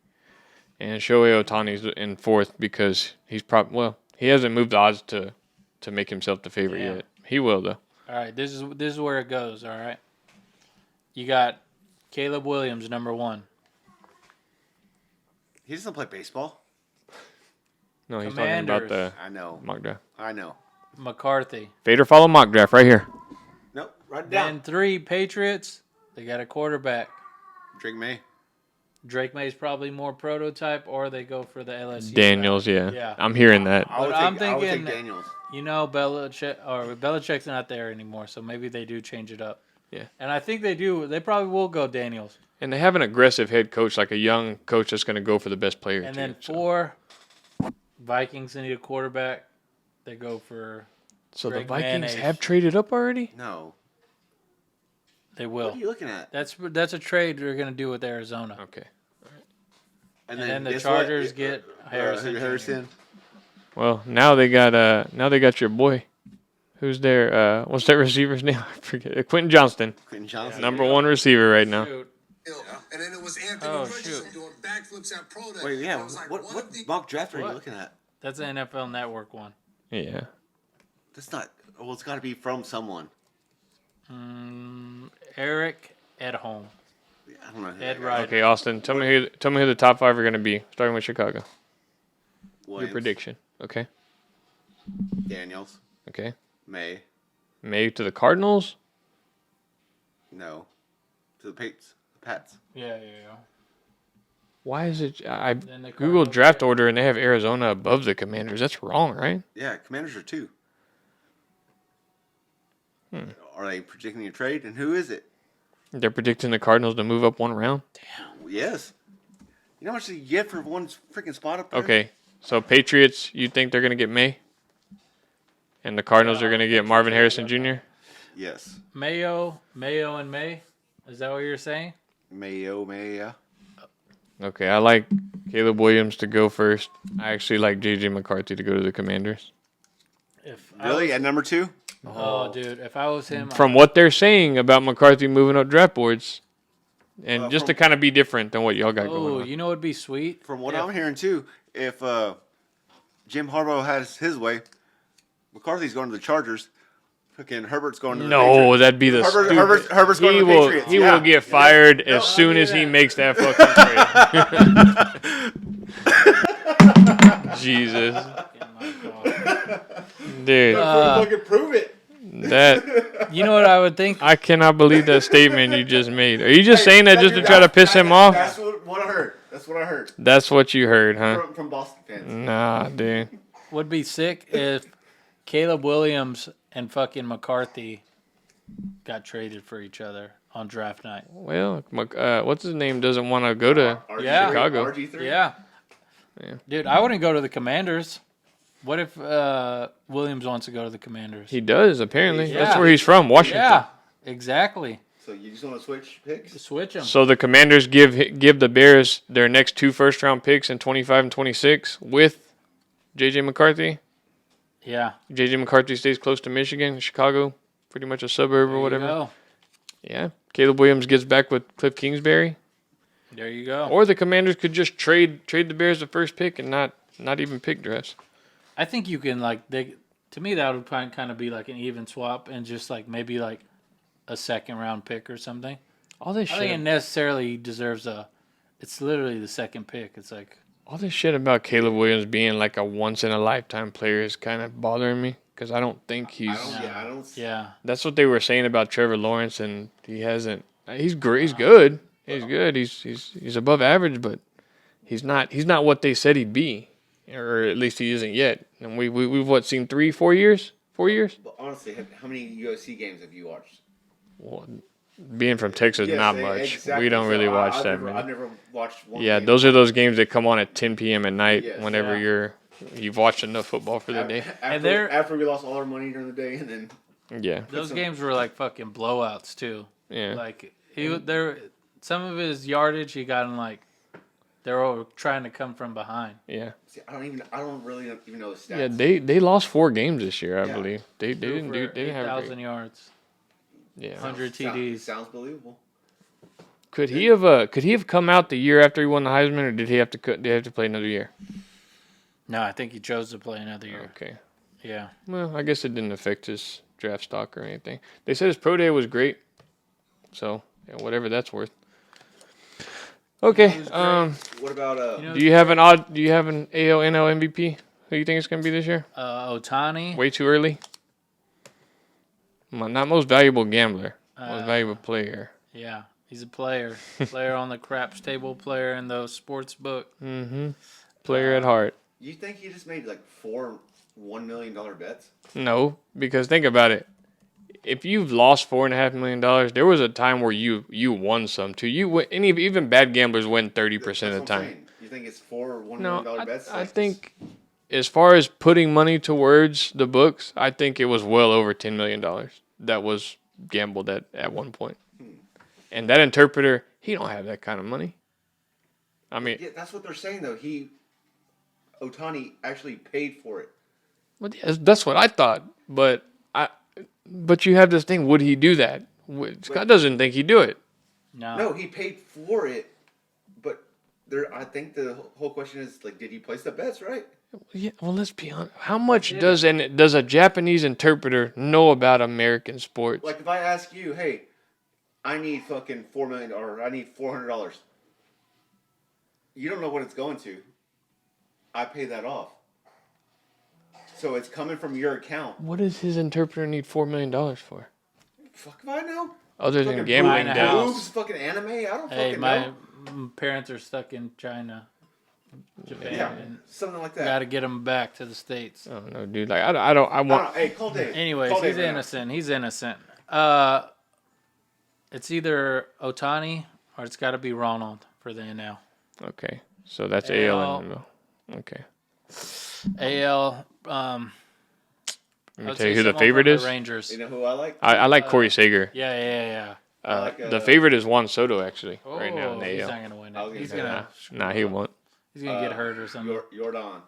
and Shohei Ohtani's in fourth because he's he hasn't moved the odds to make himself the favorite Damn. yet. He will though. All right. This is where it goes. All right. You got Caleb Williams, number 1. He doesn't play baseball. No, he's talking about the I know. mock draft. I know. McCarthy. Fade or follow mock draft right here. Nope. Write it down. Then 3 Patriots. They got a quarterback. Drake May. Drake May's probably more prototype, or they go for the LSU. Daniels, yeah. Yeah. I'm hearing that. I would But I'm take, I would take thinking- Daniels. You know, Belichick's not there anymore, so maybe they do change it up. Yeah. And I think they do. They probably will go Daniels. And they have an aggressive head coach, like a young coach that's going to go for the best player. And too, then so. 4 Vikings need a quarterback. They go for. So the Greg Vikings Mayonnaise. have traded up already? No. They What will. are you looking at? That's a trade they're going to do with Arizona. Okay. And then the guess Chargers what? get Harrison. Harrison. Well, now they got your boy. Who's there? What's that receiver's name? I forget. Quentin Johnston, Quentin Johnson. number 1 receiver right now. Shoot. And then it was Anthony Oh, Richardson shoot. doing backflips at Pro Day. Wait, yeah. I was like, What of the- mock draft are you What? looking at? That's an NFL Network one. Yeah. That's not. Well, it's got to be from someone. Eric Edholm. I don't know. Who Ed that guy is. Ryder. Okay, Austin, tell me who the top 5 are going to be, starting with Chicago. Your Williams. prediction, okay? Daniels. Okay. May. May to the Cardinals? No. To the Pats. Yeah. Why is it? I Then the Googled Cardinals draft get- order and they have Arizona above the Commanders. That's wrong, right? Yeah, Commanders are 2. Are they predicting a trade? And who is it? They're predicting the Cardinals to move up one round. Yes. You know how much you get for one freaking spot up there? Okay. So Patriots, you think they're going to get May? And the Cardinals are going to get Marvin Harrison Jr.? Yes. Mayo and May. Is that what you're saying? Mayo. Okay, I like Caleb Williams to go first. I actually like J.J. McCarthy to go to the Commanders. If Really? At number 2? Oh, dude, if I was him, From what they're saying about McCarthy moving up draft boards, and just to from- kind of be different than what y'all got oh, going on. you know what'd be sweet? From what If- I'm hearing, too, if Jim Harbaugh has his way, McCarthy's going to the Chargers. Fucking Herbert's going to the No, Patriots. that'd be the stupid. Herbert's going He to the will. Patriots. He yeah. will get fired as I'll soon do as he that. makes that fucking trade. Jesus, dude, Fucking prove it. that You know what I would think? I cannot believe that statement you just made. Are you just saying that just to try to piss him off? That's what I heard. That's what I heard That's what you heard, huh? from Boston fans. Nah, dude. Would be sick if Caleb Williams and fucking McCarthy got traded for each other on draft night. Well, what's his name doesn't want to go to Yeah. Chicago. RG3? Yeah. Yeah. Dude, I wouldn't go to the Commanders. What if Williams wants to go to the Commanders? He does apparently. Yeah. That's where he's from, Washington. Yeah, exactly. So you just want to switch picks? Switch them. So the Commanders give the Bears their next 2 first-round picks in 25 and 26 with J.J. McCarthy. Yeah. J.J. McCarthy stays close to Michigan, Chicago, pretty much a suburb or whatever. Go. Yeah. Caleb Williams gets back with Cliff Kingsbury. There you go. Or the Commanders could just trade the Bears the first pick and not even pick drafts. I think you can to me that would kind of be like an even swap and just like maybe like a second round pick or something. All this I think it shit. necessarily deserves it's literally the second pick. It's like All this shit about Caleb Williams being like a once in a lifetime player is kind of bothering me because I don't think he's. I don't. yeah. That's what they were saying about Trevor Lawrence, and he hasn't. He's great. He's good. He's good. He's above average, but he's not what they said he'd be, or at least he isn't yet. And we've seen 3-4 years. 4 years. But honestly, how many USC games have you watched? Well, being from Texas, not much. Exactly. We don't really So watch I've that never, many. I've never watched one. Yeah, game. those are those games that come on at 10 p.m. at night. Yes. Whenever you've watched enough football for the day. After we lost all our money during the day, and then Yeah. Those games were like fucking blowouts too. Yeah. Like some of his yardage he got in like they were all trying to come from behind. Yeah. see, I don't really even know the stats. Yeah, they lost 4 games this year, I Yeah. believe. They didn't For they didn't have a 8,000 great, yards, yeah. 100 Sounds- TDs. Sounds believable. Could he have come out the year after he won the Heisman, or did he have to play another year? No, I think he chose to play another year. Okay. Yeah. Well, I guess it didn't affect his draft stock or anything. They said his pro day was great, so yeah, whatever that's worth. Okay. What about You know, Do you have an AL NL MVP? Who do you think it's gonna be this year? Otani. Way too early. Not most valuable gambler. Most valuable player. Yeah, he's a player. Player on the craps table, player in the sports book. Mm-hmm. Player at heart. You think he just made like 4 $1 million bets? No, because think about it. If you've lost $4.5 million, there was a time where you won some too. Even bad gamblers win 30% of the That's what I'm time. saying. You think it's 4 $1 No, million bets? I Like think as far as putting money towards the books, I think it was well over $10 million that was gambled at one point. And that interpreter, he don't have that kind of money. I mean, yeah, that's what they're saying though. Otani actually paid for it. well, yeah, that's what I thought. But you have this thing. Would he do that? Scott doesn't think he'd do it. No, he paid for it, but I think the whole question is like, did he place the bets right? Yeah, well, let's be honest. How much does a Japanese interpreter know about American sports? Like if I ask you, hey, I need fucking $4 million or I need $400, you don't know what it's going to. I pay that off. So it's coming from your account. What does his interpreter need $4 million for? Fuck if I know. Other than Fucking gambling buying a debt. house. boobs, fucking anime. I don't Hey, fucking my know. parents are stuck in China, Japan, Yeah, and something like that. got to get them back to the States. Oh no, dude! Like I don't. I want. Hey, call Dave. Anyways, Call he's Dave right now. innocent. He's innocent. It's either Otani or it's got to be Ronald for the NL. Okay, so that's AL. AL and NL. Okay. AL. Let me tell you who the favorite is. Rangers. You know who I like? I like Corey Seager. Yeah. I like, The favorite is Juan Soto actually Oh, right now in the he's AL. not gonna win I was it. gonna He's say gonna. Nah, he won't. He's gonna get hurt or something. Jordan.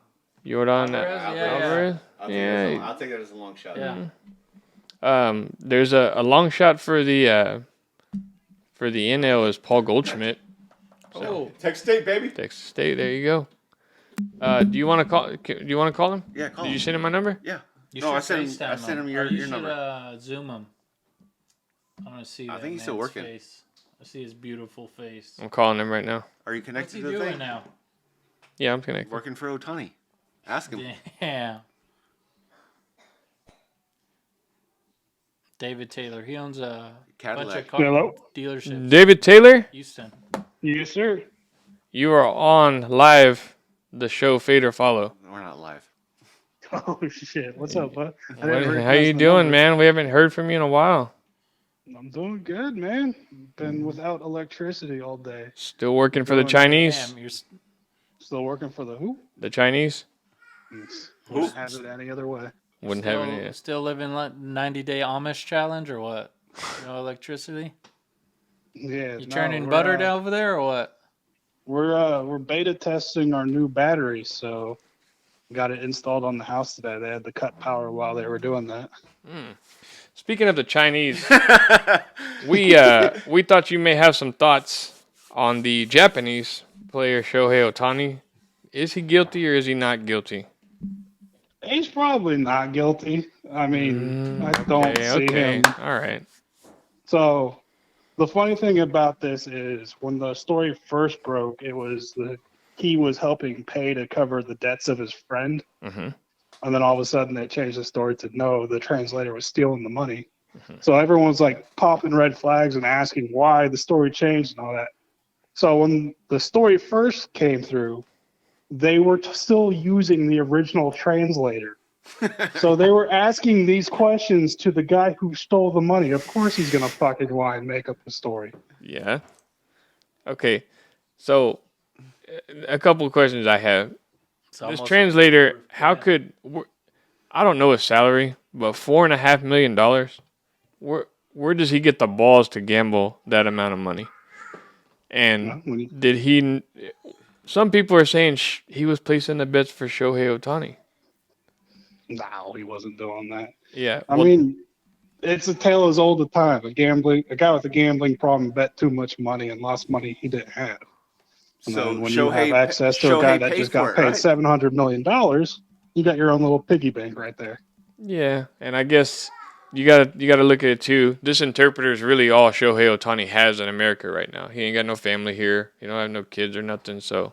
Jordan Alvarez? Alvarez. Yeah. I'll take that as a long shot. Yeah. There's a long shot for the NL is Paul Goldschmidt. Oh, Texas State, baby. Texas State. There you go. Do you want to call? Do you want to call him? Yeah, call Did him. you send him my number? Yeah. you No, should I sent him. FaceTime I sent him your Or you number. should Zoom him. I want to see. I that think he's still man's working. Face. I see his beautiful face. I'm calling him right now. Are you What's connected he to the doing thing? now? Yeah, I'm connected. Working for Otani. Ask him. Damn. David Taylor. He owns a bunch Cadillac. of car Hello? dealerships. David Taylor, Houston. Yes, sir. you are on live the show Fade or Follow. We're not live. Oh shit! What's up, bud? I What, didn't how recognize you the doing, number. man? We haven't heard from you in a while. I'm doing good, man. Been without electricity all day. Still working for the Doing- Chinese? Damn, Still working for the who? The Chinese? Wouldn't have it any other way. Wouldn't have any. Still living 90-day Amish challenge or what? No electricity? Yeah. You no, churning we're, butter down over there or what? We're beta testing our new battery, so got it installed on the house today. They had to cut power while they were doing that. Speaking of the Chinese, we thought you may have some thoughts on the Japanese player Shohei Ohtani. Is he guilty or is he not guilty? He's probably not guilty. I mean, I don't see him. All right. So, the funny thing about this is when the story first broke, it was that he was helping pay to cover the debts of his friend. Mm-hmm. And then all of a sudden they changed the story to no, the translator was stealing the money. So everyone's like popping red flags and asking why the story changed and all that. So when the story first came through, they were still using the original translator. So they were asking these questions to the guy who stole the money. Of course he's going to fucking lie and make up the story. Yeah. Okay. So, a couple of questions I have. It's This almost translator, like- how could I don't know his salary, but $4.5 million. Where does he get the balls to gamble that amount of money? And When he- did he? Some people are saying he was placing the bets for Shohei Ohtani. No, he wasn't doing that. Yeah, I mean, it's a tale as old as time. A guy with a gambling problem bet too much money and lost money he didn't have. And So then when you have Shohei- access to a guy Shohei that paid just for got it, paid right? $700 million, you got your own little piggy bank right there. yeah, and I guess you gotta look at it too. This interpreter is really all Shohei Ohtani has in America right now. He ain't got no family here. He don't have no kids or nothing. So,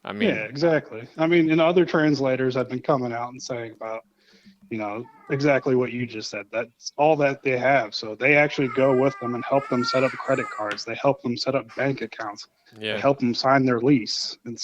I mean, Yeah, exactly. I mean, and other translators have been coming out and saying about, exactly what you just said. That's all that they have. So they actually go with them and help them set up credit cards. They help them set up bank accounts. They yeah. help them sign their lease. Do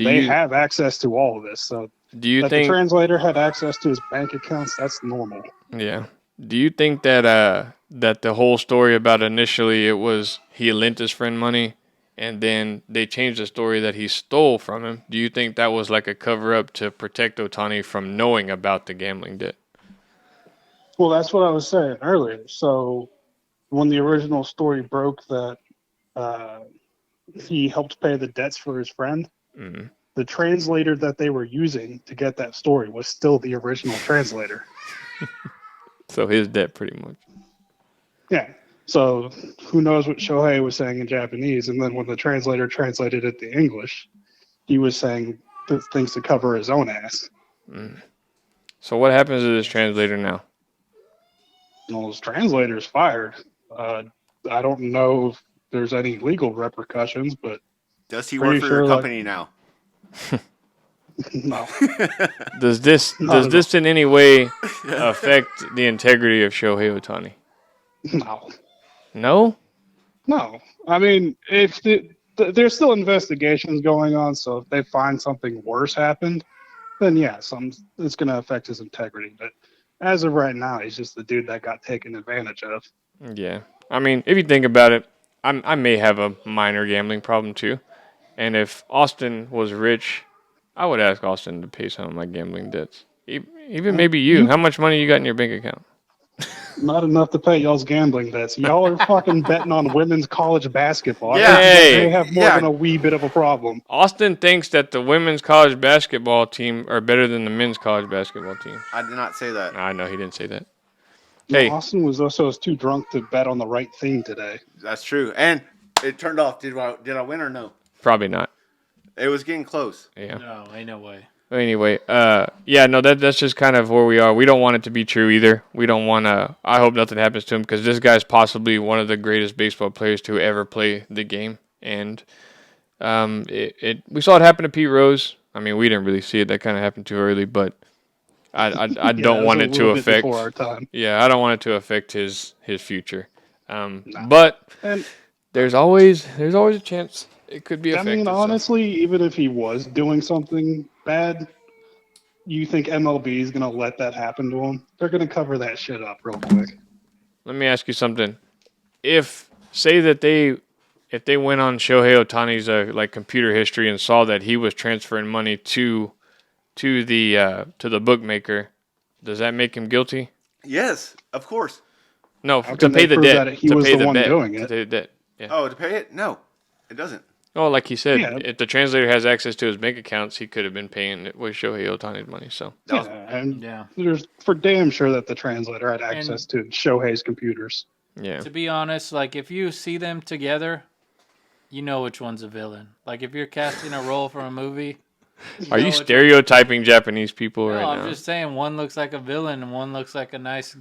They you have access to all of this. So do you that the think? translator had access to his bank accounts, that's normal. Yeah. Do you think that that the whole story about initially it was he lent his friend money and then they changed the story that he stole from him? Do you think that was like a cover up to protect Ohtani from knowing about the gambling debt? Well, that's what I was saying earlier. So when the original story broke that he helped pay the debts for his friend, Mm-hmm. the translator that they were using to get that story was still the original translator. So his debt pretty much. Yeah. So who knows what Shohei was saying in Japanese, and then when the translator translated it to English, he was saying things to cover his own ass. So what happens to this translator now? Well, his translator's fired. I don't know if there's any legal repercussions, but Does he Pretty work for sure, your like- company now? No, Does this Not at in any way affect the integrity of Shohei Ohtani? no, No. no. I mean, if there's still investigations going on, so if they find something worse happened, then yeah, it's going to affect his integrity. But as of right now, he's just the dude that got taken advantage of. Yeah. I mean, if you think about it, I may have a minor gambling problem too. And if Austin was rich, I would ask Austin to pay some of my gambling debts. Even maybe you. How much money you got in your bank account? Not enough to pay y'all's gambling debts. Y'all are fucking betting on women's college basketball. Yeah. I think you guys Hey. may have more Yeah. than a wee bit of a problem. Austin thinks that the women's college basketball team are better than the men's college basketball team. I did not say that. I know he didn't say that. No, Hey. Austin was also too drunk to bet on the right thing today. That's true. And it turned off. Did I win or no? Probably not. It was getting close. Yeah. No, ain't no way. Anyway, yeah, no, that's just kind of where we are. We don't want it to be true either. We don't want to. I hope nothing happens to him because this guy's possibly one of the greatest baseball players to ever play the game. And we saw it happen to Pete Rose. I mean, we didn't really see it. That kind of happened too early, but I Yeah, don't was want a it to little bit affect. before our time. Yeah, I don't want it to affect his future. But And there's always a chance it could be I affected. mean, so. honestly, even if he was doing something bad, you think MLB is going to let that happen to him? They're going to cover that shit up real quick. Let me ask you something. If they went on Shohei Otani's like computer history and saw that he was transferring money to the bookmaker, does that make him guilty? Yes, of course. No, How to can pay they the prove debt. that he To was pay the one bet, doing to it? pay the debt. Yeah. Oh, to pay it? No, it doesn't. Oh, like he said, Yeah. if the translator has access to his bank accounts, he could have been paying it with Shohei Otani's money. So That was- Yeah, and Yeah. there's for damn sure that the translator had access to Shohei's computers. yeah, To be honest, like if you see them together, you know which one's a villain. Like if you're casting a role for a movie. are you know which stereotyping Japanese people No, right I'm now? just saying one looks like a villain and one looks like a nice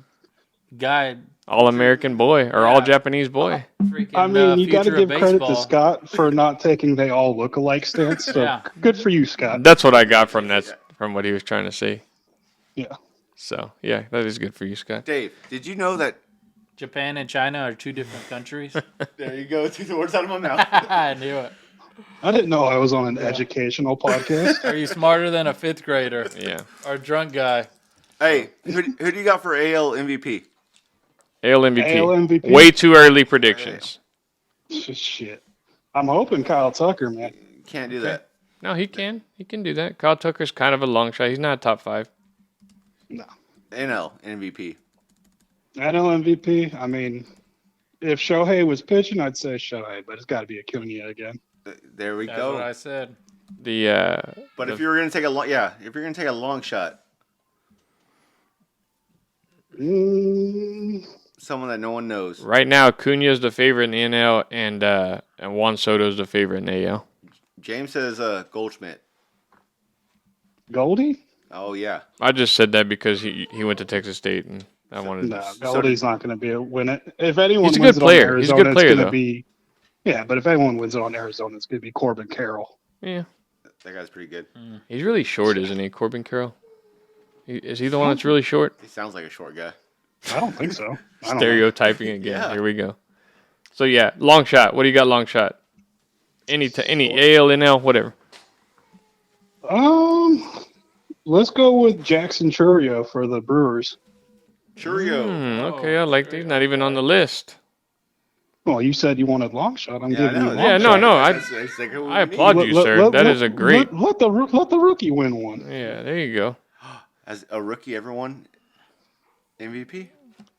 guy. All American boy or all Yeah. Japanese boy? Freaking, I mean, you got to future of give credit to baseball. Scott for not taking they all look alike stance. So Yeah. good for you, Scott. That's what I got from what he was trying to say. Yeah. So yeah, that is good for you, Scott. Dave, did you know that? Japan and China are two different countries. There you go. Took the words out of my mouth. I knew it. I didn't know I was on an educational podcast. Are you smarter than a fifth grader Yeah, or a drunk guy? Hey, who do you got for AL MVP? AL MVP. AL MVP? Way too early predictions. Shit. I'm hoping Kyle Tucker, man. Can't do that. No, he can. He can do that. Kyle Tucker's kind of a long shot. He's not top 5. No. NL MVP. NL MVP, I mean, if Shohei was pitching, I'd say Shohei, but it's got to be Acuna again. There we That's go. what I said. But if you were gonna take if you're gonna take a long shot, someone that no one knows. Right now, Acuna's the favorite in the NL, and Juan Soto's the favorite in the AL. James says Goldschmidt. Goldie? Oh yeah. I just said that because he went to Texas State, and I wanted No, to. Goldie's not going to be a win it. If anyone He's a wins good it on player. He's a good Arizona, player, it's going though. to be. Yeah, but if anyone wins it on Arizona, it's going to be Corbin Carroll. Yeah, That guy's pretty good. he's really short, isn't he, Corbin Carroll? Is he the one that's really short? He sounds like a short guy. I don't think so. I don't know. Stereotyping again. Yeah. Here we go. So yeah, long shot. What do you got? Long shot. Any AL, NL, whatever. Let's go with Jackson Churio for the Brewers. Churio. Okay, I like these. Not even on the list. Well, you said you wanted long shot. I'm Yeah, I giving you know. long Yeah, shot. no, That's exactly what we I need. applaud you, sir. That is a great. Let the rookie win one. Yeah, there you go. As a rookie, everyone MVP.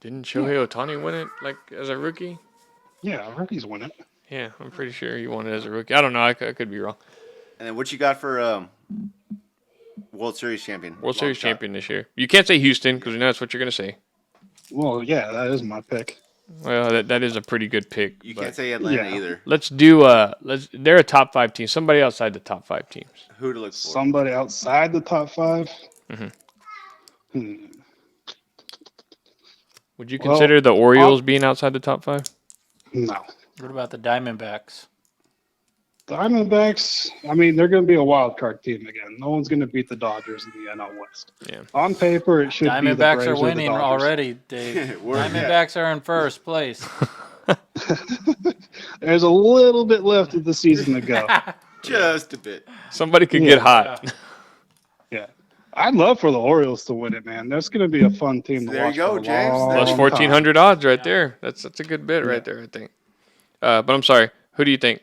Didn't Shohei Ohtani win it like as a rookie? Yeah, rookies win it. Yeah, I'm pretty sure he won it as a rookie. I don't know. I could be wrong. And then what you got for World Series champion? World Long Series shot. champion this year. You can't say Houston because we know that's what you're going to say. Well, yeah, that is my pick. Well, that is a pretty good pick. You but can't say Atlanta Yeah. either. Let's do they're a top 5 team. Somebody outside the top 5 teams. Who to look for? Somebody outside the top 5. Would you Well, consider the Orioles being outside the top 5? No. What about the Diamondbacks? Diamondbacks, I mean, they're going to be a wild card team again. No one's going to beat the Dodgers in the NL West. Yeah. On paper, it should be the Diamondbacks Braves are or the winning Dodgers. already, Dave. We're- Diamondbacks are in first place. There's a little bit left of the season to go. Just a bit. Somebody could Yeah. get hot. Yeah. I'd love for the Orioles to win it, man. That's going to be a fun team to There you watch go, for a James. long Plus Plus 1,400 odds right there. That's a good bet right there, I think. But I'm sorry. Who do you think?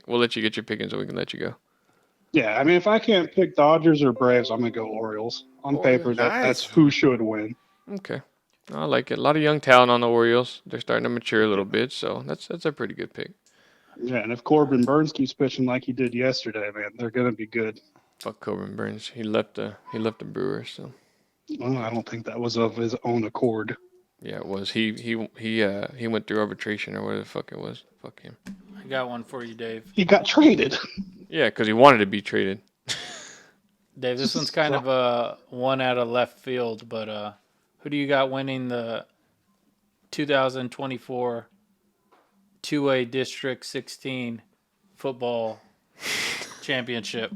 We'll let you get your pickings so we can let you go. Yeah, I mean, if I can't pick Dodgers or Braves, I'm going to go Orioles. On paper, that's who should win. Okay. I like it. A lot of young talent on the Orioles. They're starting to mature a little bit, so that's a pretty good pick. Yeah, and if Corbin Burns keeps pitching like he did yesterday, man, they're going to be good. Fuck Corbin Burns. He left the Brewers, so. Well, I don't think that was of his own accord. Yeah, it was. He went through arbitration or whatever the fuck it was. Fuck him. I got one for you, Dave. He got traded. Yeah, because he wanted to be traded. Dave, this one's kind of a one out of left field, but who do you got winning the 2024 2A District 16 football championship?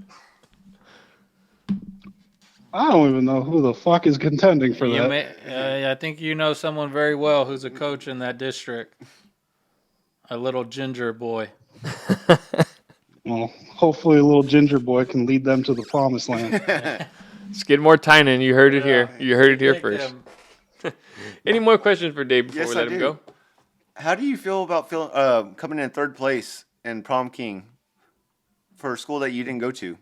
I don't even know who the fuck is contending for that. I think you know someone very well who's a coach in that district. A little ginger boy. Well, hopefully a little ginger boy can lead them to the promised land. Skidmore Tynan, you heard it here. You heard it here Pick first. them. Any more questions for Dave before Yes, we I let him do. go? How do you feel about coming in third place in Prom King for a school that you didn't go to?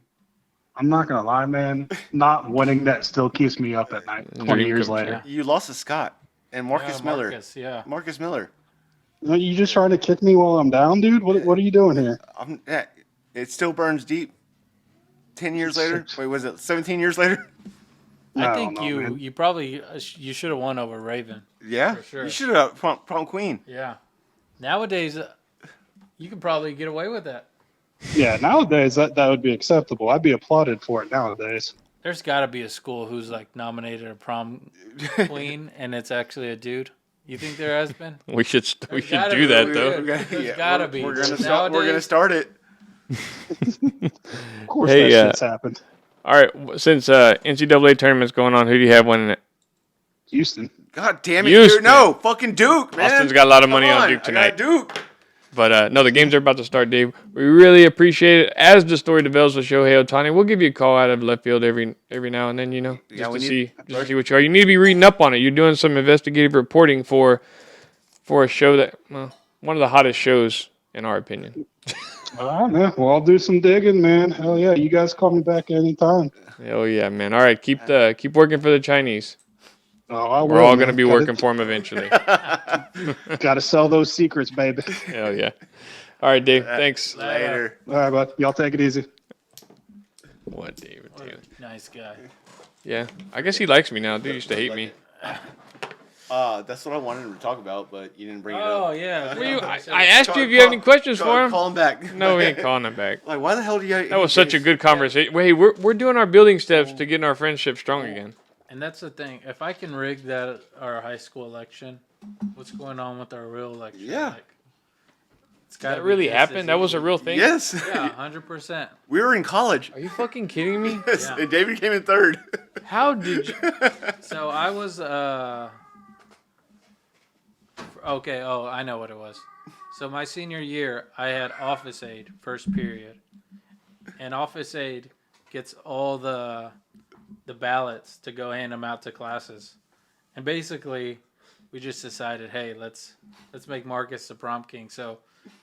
I'm not going to lie, man. Not winning that still keeps me up at night 20 Dream years come later. You lost to Scott and Marcus Miller. Marcus, Marcus Miller. You just trying to kick me while I'm down, dude? What are you doing here? It still burns deep. 10 years later? Wait, was it 17 years later? I I think don't know, man. you probably you should have won over Raven. Yeah. For sure. You should have prom queen. Yeah. Nowadays, you could probably get away with that. Yeah, nowadays that would be acceptable. I'd be applauded for it nowadays. There's got to be a school who's like nominated a prom queen, and it's actually a dude. You think there has been? We should gotta do be. that though. There's gotta be. We're gonna Nowadays- start it. Of course, Hey, that shit's happened. All right, since NCAA tournament's going on, who do you have winning it? Houston. God damn it, Houston. dude. No, fucking Duke, man. Austin's got a lot of money Come on Duke I tonight. got Duke. But no, the games are about to start, Dave. We really appreciate it. As the story develops with Shohei Ohtani, we'll give you a call out of left field every now and then, just to see what you are. You need to be reading up on it. You're doing some investigative reporting for a show that, well, one of the hottest shows in our opinion. All right, man. Well, I'll do some digging, man. Hell yeah. You guys call me back anytime. Oh yeah, man. All right, keep working for the Chinese. Oh, I will. We're all going to man. be working for them eventually. Gotta sell those secrets, baby. Hell yeah. All right, Dave. Thanks. Later. All right, bud. Y'all take it easy. What, David? What a nice guy. Yeah, I guess he likes me now. Dude used to hate me. That's what I wanted to talk about, but you didn't bring it Oh up. yeah. I asked you if you had any questions for him. Call him back. No, we ain't calling him back. Like, why the hell do you? That was such a good conversation. Wait, we're doing our building steps to getting our friendship strong again. And that's the thing. If I can rig that our high school election, what's going on with our real election? Yeah. Like, it's gotta That be really just happened? as That was easy. a real thing? Yes. Yeah, 100%. We were in college. Are you fucking kidding me? Yes, Yeah. and David came in third. How did you? So I was okay. Oh, I know what it was. So my senior year, I had office aide first period, and office aide gets all the ballots to go hand them out to classes, and basically we just decided, hey, let's make Marcus the prom king. So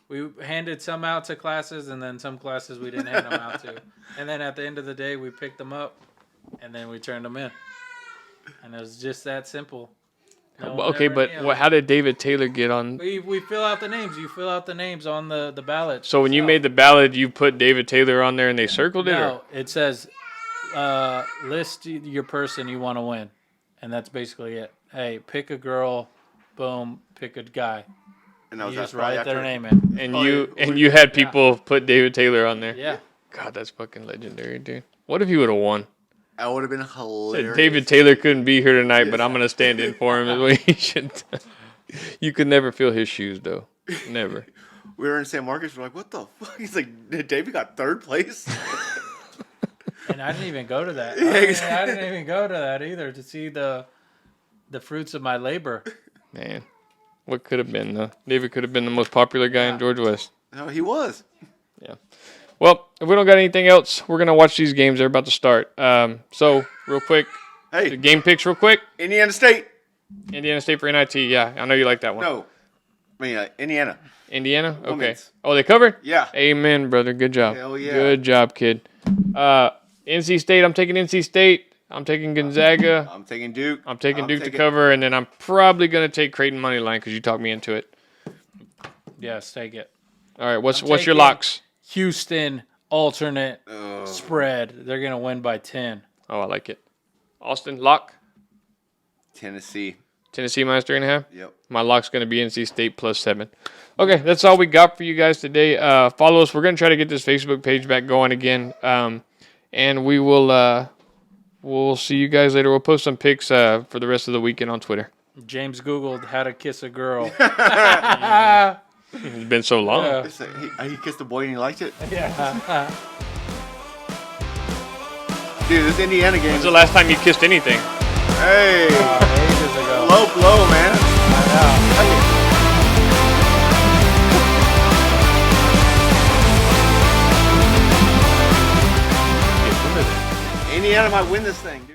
we handed some out to classes, and then some classes we didn't hand them out to, and then at the end of the day we picked them up, and then we turned them in, and it was just that simple. No one Okay, ever but knew. how did David Taylor get on? We fill out the names. You fill out the names on the ballot. So when you made the ballot, you put David Taylor on there and they circled it? No, it says list your person you want to win, and that's basically it. Hey, pick a girl, boom, pick a guy. And You that was just probably write their after- name in. And you had people put David Taylor on there? Yeah. God, that's fucking legendary, dude. What if he would have won? That would have been hilarious. David Taylor couldn't be here tonight, but I'm going to stand in for him is what he should do. You could never feel his shoes, though. Never. We were in San Marcos. We're like, what the fuck? He's like, David got third place. And I didn't even go to that. Yeah, I exactly. didn't even go to that either to see the fruits of my labor. Man, what could have been? David could have been the most popular guy in George West. No, he was. Yeah. Well, if we don't got anything else, we're gonna watch these games. They're about to start. So real quick, the Hey, game picks real quick. Indiana State. Indiana State for NIT. Yeah, I know you like that one. No, I mean Indiana. Indiana. Okay. Women's. Oh, they covered. Yeah. Amen, brother. Good job. Hell yeah. Good job, kid. NC State. I'm taking NC State. I'm taking Gonzaga. I'm taking Duke. I'm taking Duke to cover, and then I'm probably gonna take Creighton money line because you talked me into it. Yes, take it. All right. What's taking- your locks? Houston alternate spread. They're gonna win by 10. Oh, I like it. Austin lock. Tennessee. Tennessee minus 3.5. Yep. My lock's going to be NC State plus 7. Okay, that's all we got for you guys today. Follow us. We're going to try to get this Facebook page back going again. And we will we'll see you guys later. We'll post some pics for the rest of the weekend on Twitter. James Googled how to kiss a girl. It's been so long. Yeah. It's like, he kissed a boy and he liked it. Yeah. Dude, this Indiana game. When's the last time you kissed anything? Hey, Ages ago. low blow, man. Indiana might win this thing, dude.